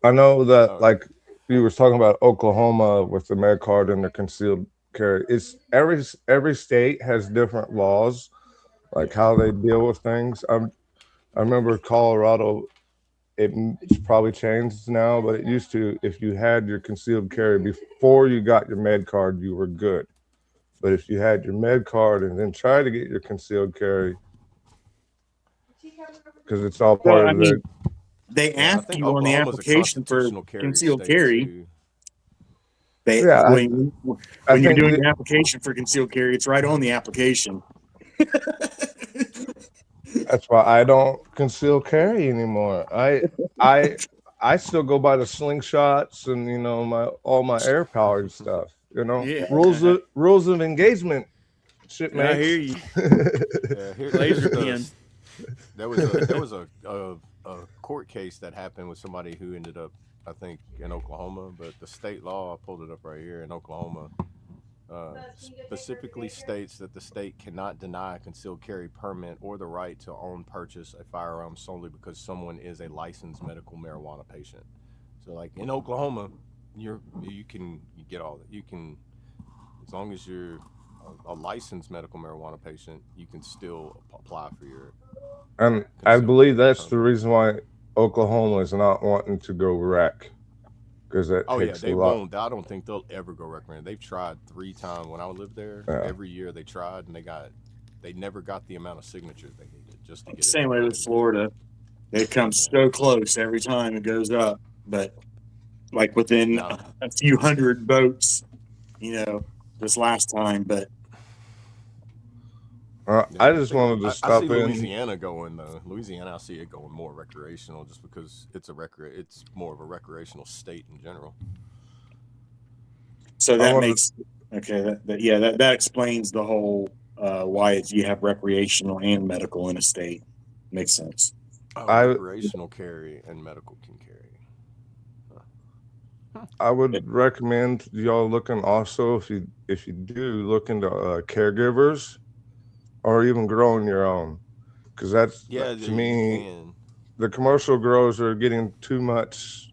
know that Oh. like you was talking about Oklahoma with the med card and the concealed carry. It's every state has different laws, like how they deal with things. I remember Colorado. It's probably changed now, but it used to. If you had your concealed carry before you got your med card, you were good. But if you had your med card and then tried to get your concealed carry, because it's all part of the. They ask you on the Oklahoma's a application for constitutional carry concealed state, carry. too. When you're think doing your application for concealed carry, it's right on the application. That's why I don't conceal carry anymore. I still go by the slingshots and all my air powered stuff. Yeah. Rules of engagement. Shipmates. I hear you. Yeah, Laser pin. There was a court case that happened with somebody who ended up, I think, in Oklahoma, but the state law, I pulled it up right here in Oklahoma, specifically states that the state cannot deny a concealed carry permit or the right to own purchase a firearm solely because someone is a licensed medical marijuana patient. So like in Oklahoma, you get all that. You can, as long as you're a licensed medical marijuana patient, you can still apply for your. And I believe that's the reason why Oklahoma is not wanting to go rec, because that takes they a lot. won't. I don't think they'll ever go rec. They've tried 3 times when I lived there. Yeah. Every year they tried, and they never got the amount of signatures they needed just to get it. Same way with Florida. They come so close every time it goes up, but like within a few hundred votes, this last time. But I just wanted to stop I see in. Louisiana going though. Louisiana, I see it going more recreational, just because it's more of a recreational state in general. So that makes that explains the whole why you have recreational and medical in a state. Makes sense. Recreational carry and medical can carry. I would recommend y'all looking also, if you do look into caregivers or even growing your own, because to me, the commercial growers are getting too much.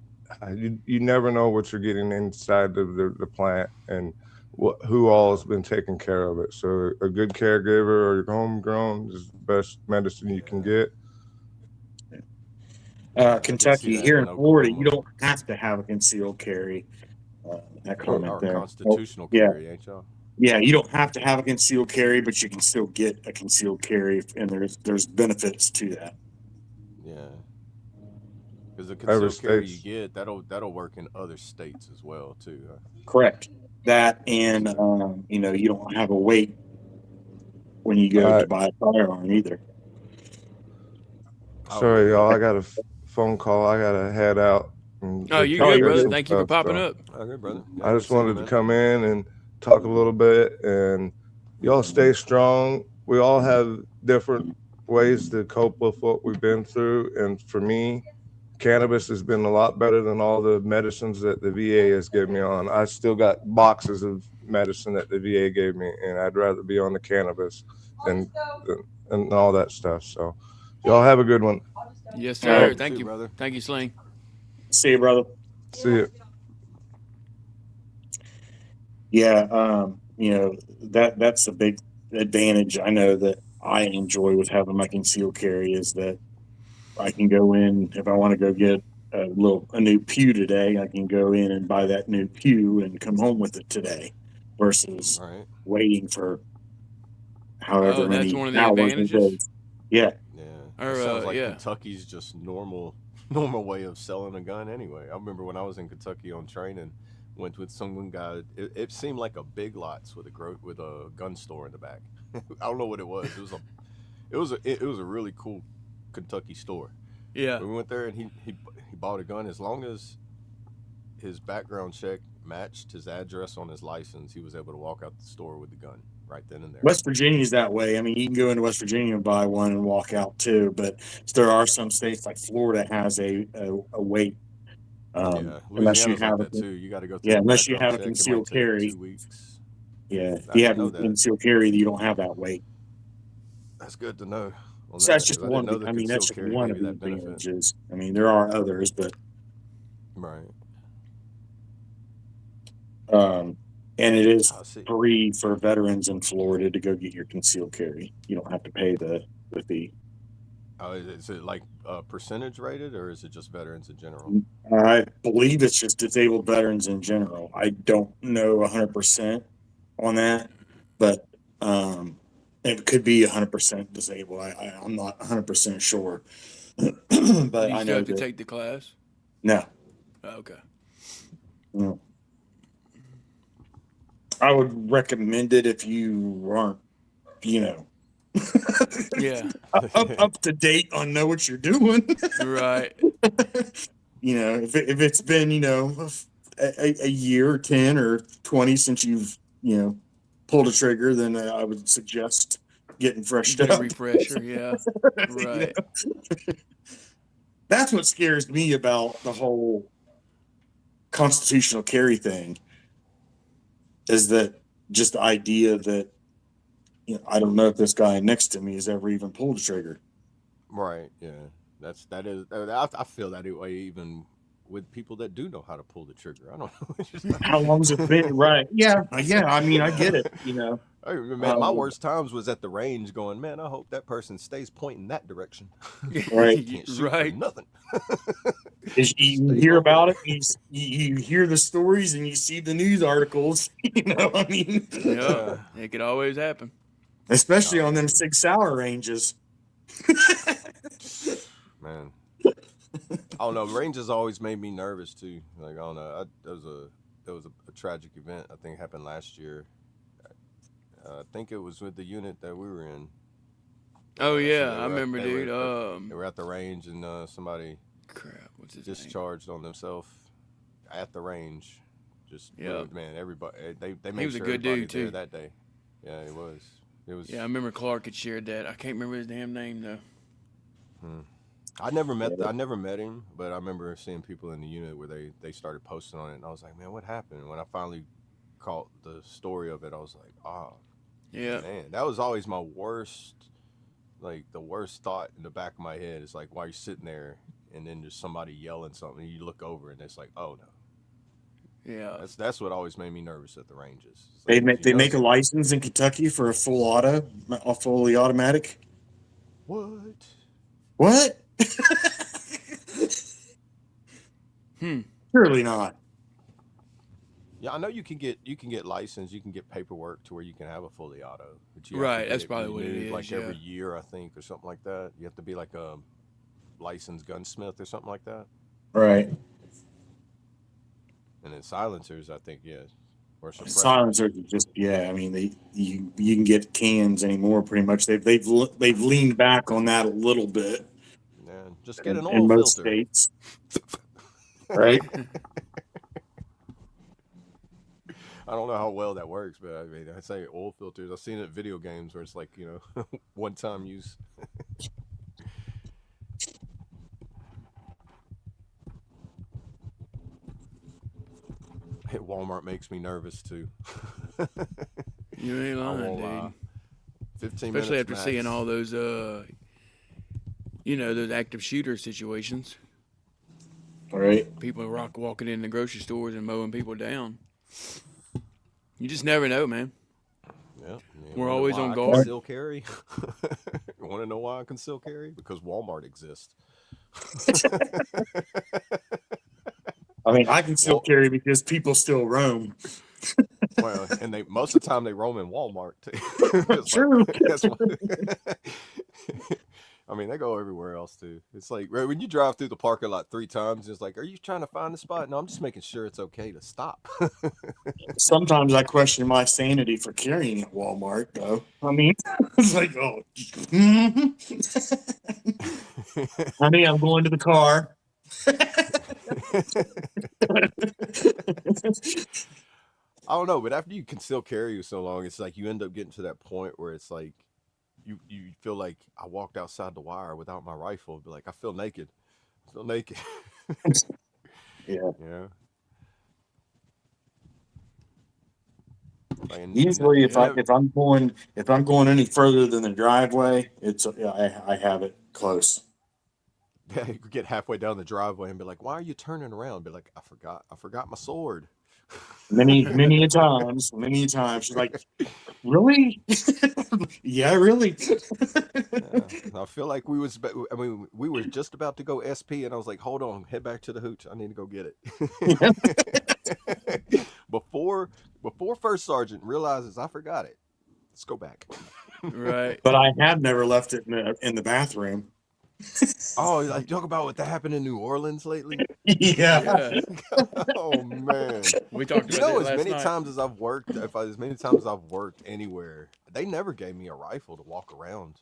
You never know what you're getting inside of the plant and who all has been taking care of it. So a good caregiver or your homegrown is the best medicine you can get. Kentucky, here in Florida, you don't have to have a concealed carry. That comment there. Constitutional carry, ain't y'all? Yeah, you don't have to have a concealed carry, but you can still get a concealed carry, and there's benefits to that. Yeah, because the concealed carry you get that'll work in other states as well too. Huh? Correct. That and you don't have a wait when you go to buy a firearm either. Sorry, y'all. I got a phone call. I gotta head out. And Oh, go you take good, care of brother? some Thank you for stuff, popping so up. Okay, brother. Yeah, I good just seeing you, wanted to man. come in and talk a little bit, and y'all stay strong. We all have different ways to cope with what we've been through, and for me, cannabis has been a lot better than all the medicines that the VA has given me on. I still got boxes of medicine that the VA gave me, and I'd rather be on the cannabis than and all that stuff. So, y'all have a good one. Yes, All right. sir. Thank too, you. brother. Thank you, Sling. See you, brother. See you. Yeah, that's a big advantage I know that I enjoy with having my concealed carry is that I can go in if I want to go get a new pew today. I can go in and buy that new pew and come home with it today, versus Right. waiting for Oh, however that's many one of the hours it advantages. goes. Yeah, Yeah. Or It sounds like yeah. Kentucky's just normal way of selling a gun anyway. I remember when I was in Kentucky on training, went with some guy. It seemed like a Big Lots with a gun store in the back. I don't know what it was. It was a really cool Kentucky store. Yeah. We went there and he bought a gun. As long as his background check matched his address on his license, he was able to walk out the store with the gun right then and there. West Virginia's that way. I mean, you can go into West Virginia and buy one and walk out too, but there are some states like Florida has a wait. Yeah, Unless you Louisiana's like have that too. You got to go through yeah, the unless you background have a check. It might concealed take carry. 2 weeks. Yeah, if I you didn't have know a that. concealed carry, you don't have that wait. That's good to know on So that that's just because I didn't one. know the I mean, that's concealed just carry one gave of you the that benefit. advantages. I mean, there are others, but Right. and it is I see. free for veterans in Florida to go get your concealed carry. You don't have to pay the fee. Is it like percentage rated or is it just veterans in general? I believe it's just disabled veterans in general. I don't know 100% on that, but it could be 100% disabled. I'm not 100% sure, Do but you I still know have to that take the class? no. Oh, okay. No. I would recommend it if you aren't, you know, Yeah. up to date on know what you're doing. Right. You know, if it's been, you know, a year or 10 or 20 since you've, you know, pulled a trigger, then I would suggest getting freshed Get a up. refresher. Yeah. You Right. know? That's what scares me about the whole constitutional carry thing is that just the idea that, you know, I don't know if this guy next to me has ever even pulled a trigger. Right. Yeah. That is. I feel that way even with people that do know how to pull the trigger. I don't know. It's just How long's it been? Right. Yeah. Yeah. I mean, I get it, you know. Hey, man, my worst times was at the range going, man, I hope that person stays pointing that direction. Right. Can't shoot Right. for nothing. Is you Stay hear over about there. it, you hear the stories and you see the news articles, you know, I mean, Yeah. It could always happen. especially Oh, on them man. 6 hour ranges. Man, I don't know. Ranges always made me nervous too. Like I don't know. There was a tragic event I think happened last year. I think it was with the unit that we were in. Oh So yeah, they I were remember, dude. they were at the range and somebody Crap. What's his name? discharged on themselves at the range. Just Yeah. moved, man. Everybody they He made was a sure good everybody dude, there too. that day. Yeah, it was. It was. Yeah, I remember Clark had shared that. I can't remember his damn name though. I never met him, but I remember seeing people in the unit where they started posting on it, and I was like, man, what happened? And when I finally caught the story of it, I was like, oh, Yeah. man, that was always my worst, like the worst thought in the back of my head is like while you're sitting there and then there's somebody yelling something, and you look over and it's like, oh no. Yeah. That's what always made me nervous at the ranges. It's They like, make you know, a license in Kentucky for a fully automatic. what? What? Hmm. Surely not. Yeah, I know you can get licensed, you can get paperwork to where you can have a fully auto, but you have Right, to that's get probably what it renewed, is, like yeah. every year, I think, or something like that. You have to be like a licensed gunsmith or something like that. Right. And then silencers, I think, yes, or suppressors. Silencers are just I mean you can get cans anymore pretty much. They've leaned back on that a little bit. Yeah, Just get an in oil most filter. states, right? I don't know how well that works, but I mean, I say oil filters. I've seen it in video games where it's like, one-time use. Walmart makes me nervous too. You ain't I lying, won't dude. lie. 15 Especially minutes after max. seeing all those, those active shooter situations. All right. People walking in the grocery stores and mowing people down. You just never know, man. Yeah, We're always on I guard. can still carry. You want to know why I can still carry? Because Walmart exists. I mean, I can still Well, carry because people still roam. well, and they most of the time they roam in Walmart too. It's True. like that's what. I mean, they go everywhere else too. It's like when you drive through the parking lot 3 times, it's like, are you trying to find a spot? No, I'm just making sure it's okay to stop. Sometimes I question my sanity for carrying at Walmart, though. I mean, it's like, oh, honey, I'm going to the car. I don't know, but after you can still carry you so long, it's like you end up getting to that point where it's like you feel like I walked outside the wire without my rifle. Be like, I feel naked. I feel naked. Yeah. Yeah. Usually, if Yeah. I'm going any further than the driveway, it's I have it close. Yeah, you could get halfway down the driveway and be like, "Why are you turning around?" Be like, "I forgot my sword." Many a times, she's like, really? Yeah, really. Yeah. I feel like we were just about to go SP, and I was like, "Hold on, head back to the hooch. I need to go get it." before first sergeant realizes I forgot it. Let's go back. Right. But I have never left it in the bathroom. Oh, like talk about what that happened in New Orleans lately. Yeah. Yeah. Oh man. We talked about that As last many night. times as I've worked, as many times as I've worked anywhere, they never gave me a rifle to walk around.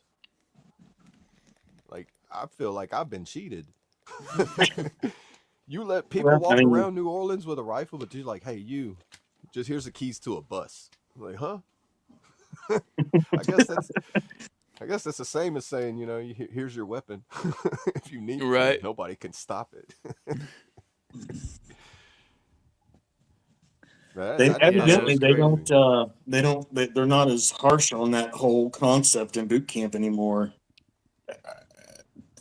Like I feel like I've been cheated. You let people Well, I walk mean, around New Orleans with a rifle, but you're like, hey, you, just here's the keys to a bus. I'm like, huh? I guess that's the same as saying, here's your weapon. If you need to, Right. nobody can stop it. they evidently that's crazy. they're not as harsh on that whole concept in boot camp anymore.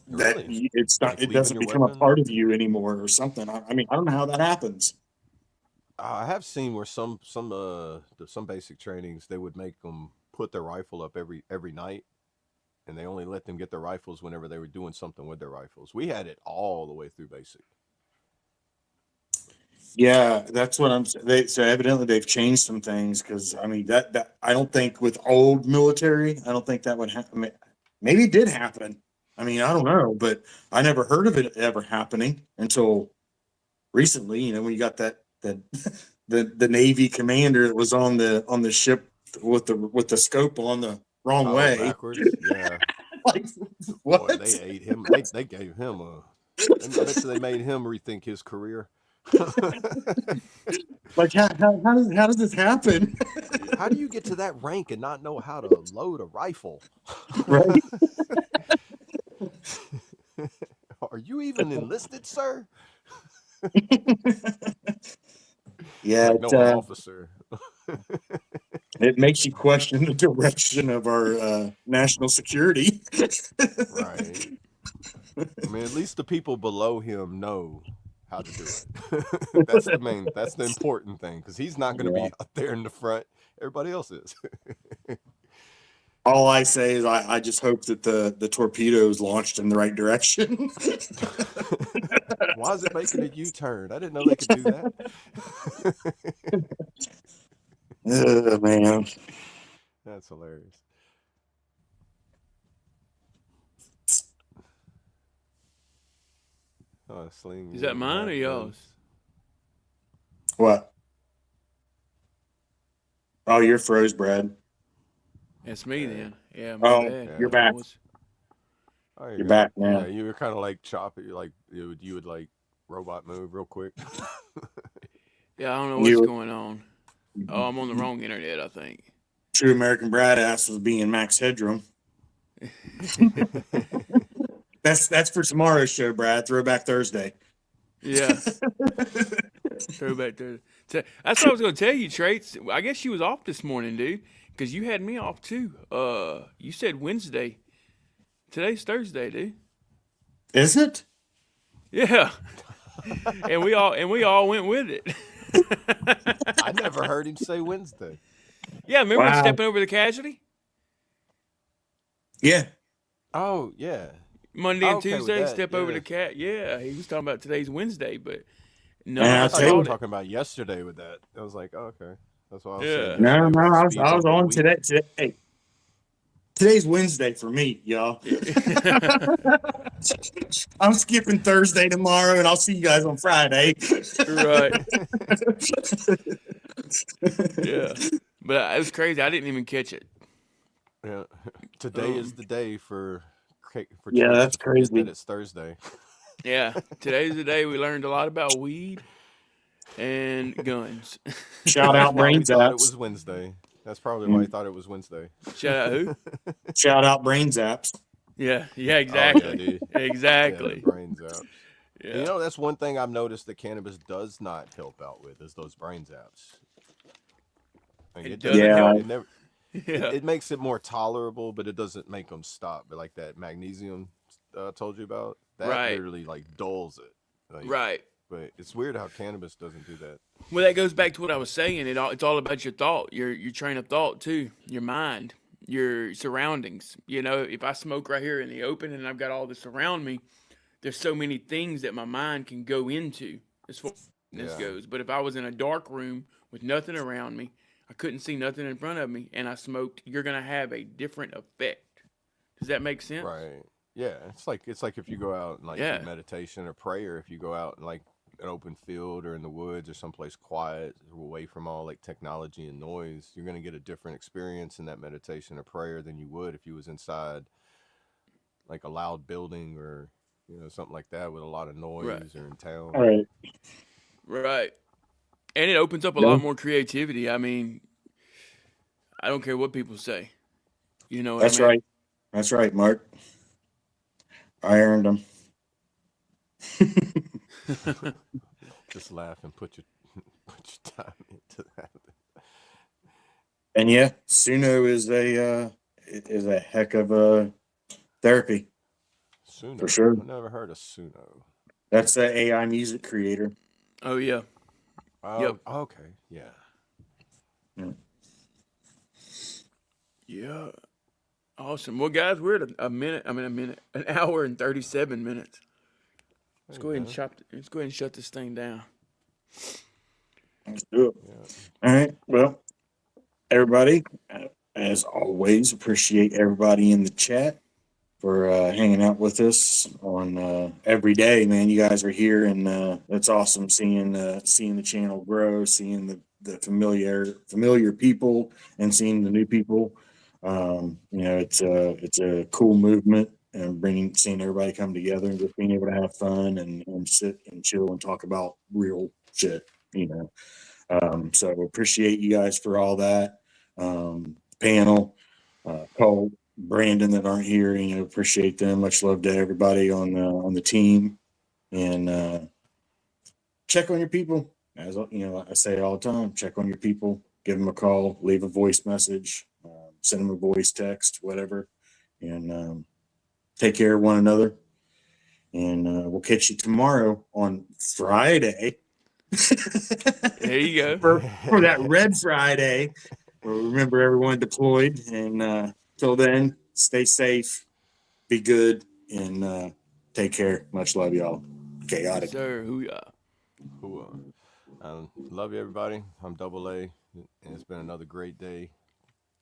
That Really? it's not, Like it leaving doesn't your become a weapon? part of you anymore or something. I mean, I don't know how that happens. I have seen where some basic trainings they would make them put their rifle up every night, and they only let them get their rifles whenever they were doing something with their rifles. We had it all the way through basic. Yeah, that's what so evidently they've changed some things, because I mean that I don't think with old military, I don't think that would happen. Maybe it did happen. I mean, I don't know, but I never heard of it ever happening until recently. When you got that the Navy commander that was on the ship with the scope on the wrong Oh, way. backwards, yeah. Like, Boy, what? they ate him. They gave him a. I bet you they made him rethink his career. Like, how does this happen? How do you get to that rank and not know how to load a rifle? Right? Are you even enlisted, sir? Yeah, Like, no, I'm officer. it makes you question the direction of our national security. Right. I mean, at least the people below him know how to do it. That's the important thing, because he's not going to Yeah. be up there in the front. Everybody else is. All I say is I just hope that the torpedo is launched in the right direction. Why is it making a U-turn? I didn't know they could do that. Oh, man. That's hilarious. Oh, sling. Is that mine or yours? What? Oh, you're froze, Brad. That's me then. Yeah, my bad. You're back. There you You're go. back now. Yeah, you were kind of like choppy, like you would like robot move real quick. Yeah, I don't know what's You going on. Oh, I'm on the wrong internet, I think. true American badass was being Max Headroom. That's for tomorrow's show, Brad. Throwback Thursday. Yeah, throwback to. That's what I was going to tell you, Traits. I guess you was off this morning, dude, because you had me off too. You said Wednesday. Today's Thursday, dude. Is it? Yeah, and we all went with it. I never heard him say Wednesday. Yeah, remember Wow. stepping over the casualty Yeah. Oh yeah. Monday and Okay with Tuesday? that, Step over yeah. the cat. Yeah, he was talking about today's Wednesday, but none And of I'll I us thought tell you were caught you. it. talking about yesterday with that. I was like, oh, okay. That's why I was Yeah. saying No, yesterday no, was the I speed was bump of the on week. today. Hey, today's Wednesday for me, y'all. I'm skipping Thursday tomorrow, and I'll see you guys on Friday. Right. Yeah. But it was crazy. I didn't even catch it. Yeah. Today is the day for Yeah, traits that's to forget that crazy. it's Thursday. Yeah. Today's the day we learned a lot about weed and guns. Shout That's out why we Brain thought it Zaps. was Wednesday. That's probably why he thought it was Wednesday. Shout out who? Shout out Brain Zaps. Yeah. Yeah, Oh yeah, exactly. dude. Yeah, the Exactly. brain zaps. Yeah. You know, that's one thing I've noticed that cannabis does not help out with is those brain zaps. Like, It it doesn't doesn't. Yeah. help. It never. Yeah. It makes it more tolerable, but it doesn't make them stop. But like that magnesium I told you about, that Right. literally like dulls it. Like, Right. But it's weird how cannabis doesn't do that. Well, that goes back to what I was saying. It's all about your thought, your train of thought too, your mind, your surroundings. You know, if I smoke right here in the open and I've got all this around me, there's so many things that my mind can go into as far as this Yeah. goes. But if I was in a dark room with nothing around me, I couldn't see nothing in front of me, and I smoked, you're gonna have a different effect. Does that make sense? Right. Yeah. It's like if you go out and like Yeah. do meditation or prayer, if you go out in like an open field or in the woods or someplace quiet, away from all like technology and noise, you're gonna get a different experience in that meditation or prayer than you would if you was inside like a loud building or something like that with a lot of noise Right. or in town. All right. Right. And it opens up a Yeah. lot more creativity. I mean, I don't care what people say. You know what That's I mean? right. That's right, Mark. I earned them. Just laugh and put your time into that. And yeah, Suno is a heck of a therapy Suno. for sure. I never heard of Suno. That's the AI music creator. Oh yeah. Oh, Yep. okay. Yeah. Yeah. Awesome. Well, guys, we're at an hour and 37 minutes. Let's go ahead and shut this thing down. Let's do it. Yeah. All right. Well, everybody, as always, appreciate everybody in the chat for hanging out with us on every day, man. You guys are here, and it's awesome seeing the channel grow, seeing the familiar people, and seeing the new people. It's a cool movement, and seeing everybody come together and just being able to have fun and sit and chill and talk about real shit. So appreciate you guys for all that. Panel, Cole, Brandon that aren't here, appreciate them. Much love to everybody on the team, and check on your people. As I say all the time, check on your people. Give them a call, leave a voice message, send them a voice text, whatever, and take care of one another. And we'll catch you tomorrow on Friday. There you go. for that Red Friday. Well, remember everyone deployed, and till then, stay safe, be good, and take care. Much love, y'all. Chaotic. Sir, hoo-yah. Cool. Love you, everybody. I'm Double A, and it's been another great day.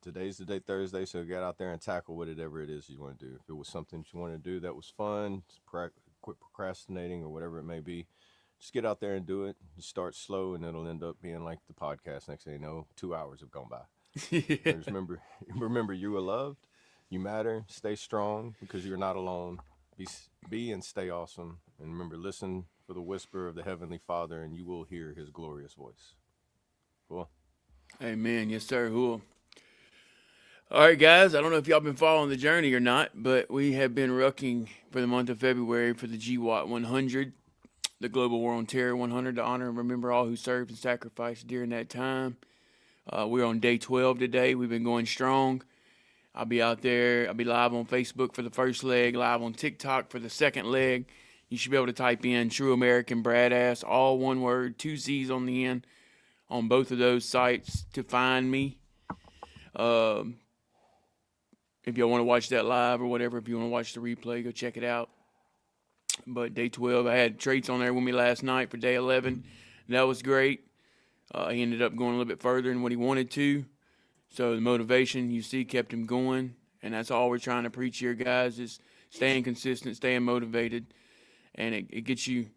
Today's the day, Thursday, so get out there and tackle whatever it is you want to do. If it was something you want to do that was fun, quit procrastinating or whatever it may be, just get out there and do it. Just start slow, and it'll end up being like the podcast. Next thing you know, 2 hours have gone by. And just remember, you are loved, you matter, stay strong because you're not alone. Be and stay awesome. And remember, listen for the whisper of the Heavenly Father, and you will hear his glorious voice. Cool. Amen. Yes, sir. Cool. All right, guys. I don't know if y'all been following the journey or not, but we have been rucking for the month of February for the GWAT 100, the Global War on Terror 100, to honor and remember all who served and sacrificed during that time. We're on day 12 today. We've been going strong. I'll be out there. I'll be live on Facebook for the first leg, live on TikTok for the second leg. You should be able to type in True American Bradass, all one word, 2 Z's on the end, on both of those sites to find me. If y'all want to watch that live or whatever, if you want to watch the replay, go check it out. But day 12, I had Traits on there with me last night for day 11. That was great. He ended up going a little bit further than what he wanted to. So the motivation, you see, kept him going. And that's all we're trying to preach here, guys, is staying consistent, staying motivated. And it gets you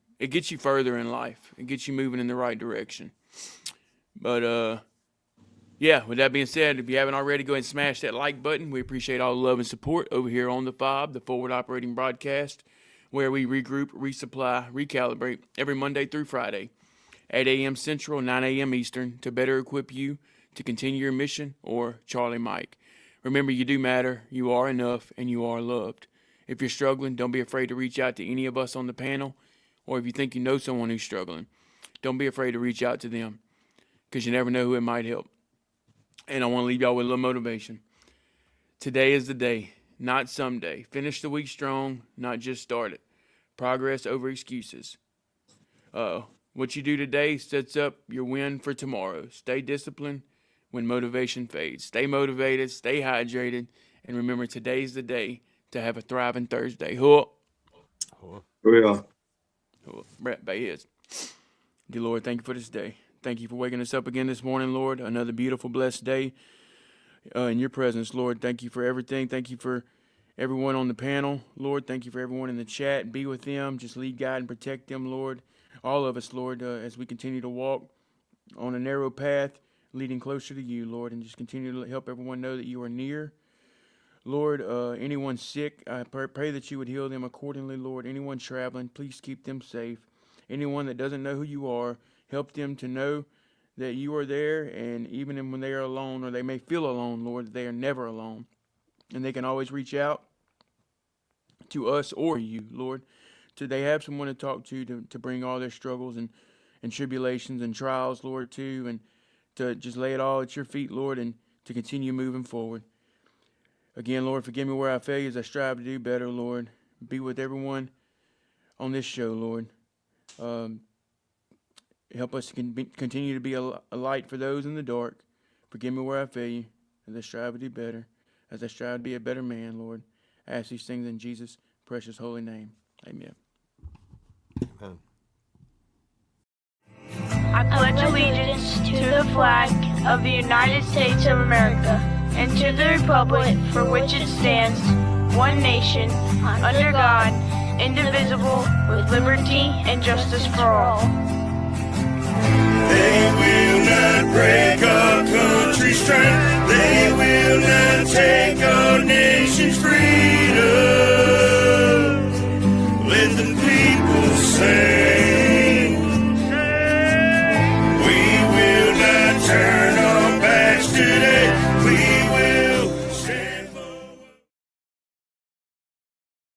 further in life. It gets you moving in the right direction. But, yeah, with that being said, if you haven't already, go ahead and smash that like button. We appreciate all the love and support over here on the FOB, the Forward Operating Broadcast, where we regroup, resupply, recalibrate every Monday through Friday, 8 a.m. Central, 9 a.m. Eastern, to better equip you to continue your mission, or Charlie Mike. Remember, you do matter, you are enough, and you are loved. If you're struggling, don't be afraid to reach out to any of us on the panel, or if you think you know someone who's struggling, don't be afraid to reach out to them, because you never know who it might help. And I want to leave y'all with a little motivation. Today is the day, not someday. Finish the week strong, not just start it. Progress over excuses. What you do today sets up your win for tomorrow. Stay disciplined when motivation fades. Stay motivated, stay hydrated, and remember, today's the day to have a thriving Thursday. Yeah. Brett Bayes. Dear Lord, thank you for this day. Thank you for waking us up again this morning, Lord. Another beautiful, blessed day in your presence, Lord. Thank you for everything. Thank you for everyone on the panel, Lord. Thank you for everyone in the chat. Be with them. Just lead, guide, and protect them, Lord. All of us, Lord, as we continue to walk on a narrow path, leading closer to you, Lord, and just continue to help everyone know that you are near. Lord, anyone sick, I pray that you would heal them accordingly, Lord. Anyone traveling, please keep them safe. Anyone that doesn't know who you are, help them to know that you are there, and even when they are alone, or they may feel alone, Lord, they are never alone. And they can always reach out to us or you, Lord. So they have someone to talk to bring all their struggles and tribulations and trials, Lord, too, and to just lay it all at your feet, Lord, and to continue moving forward. Again, Lord, forgive me where I fail as I strive to do better, Lord. Be with everyone on this show, Lord. Help us to continue to be a light for those in the dark. Forgive me where I fail you, as I strive to do better, as I strive to be a better man, Lord. I ask these things in Jesus' precious holy name. Amen. Amen. I pledge allegiance to the flag of the United States of America and to the republic for which it stands, one nation, under God, indivisible, with liberty and justice for all. They will not break our country's strength.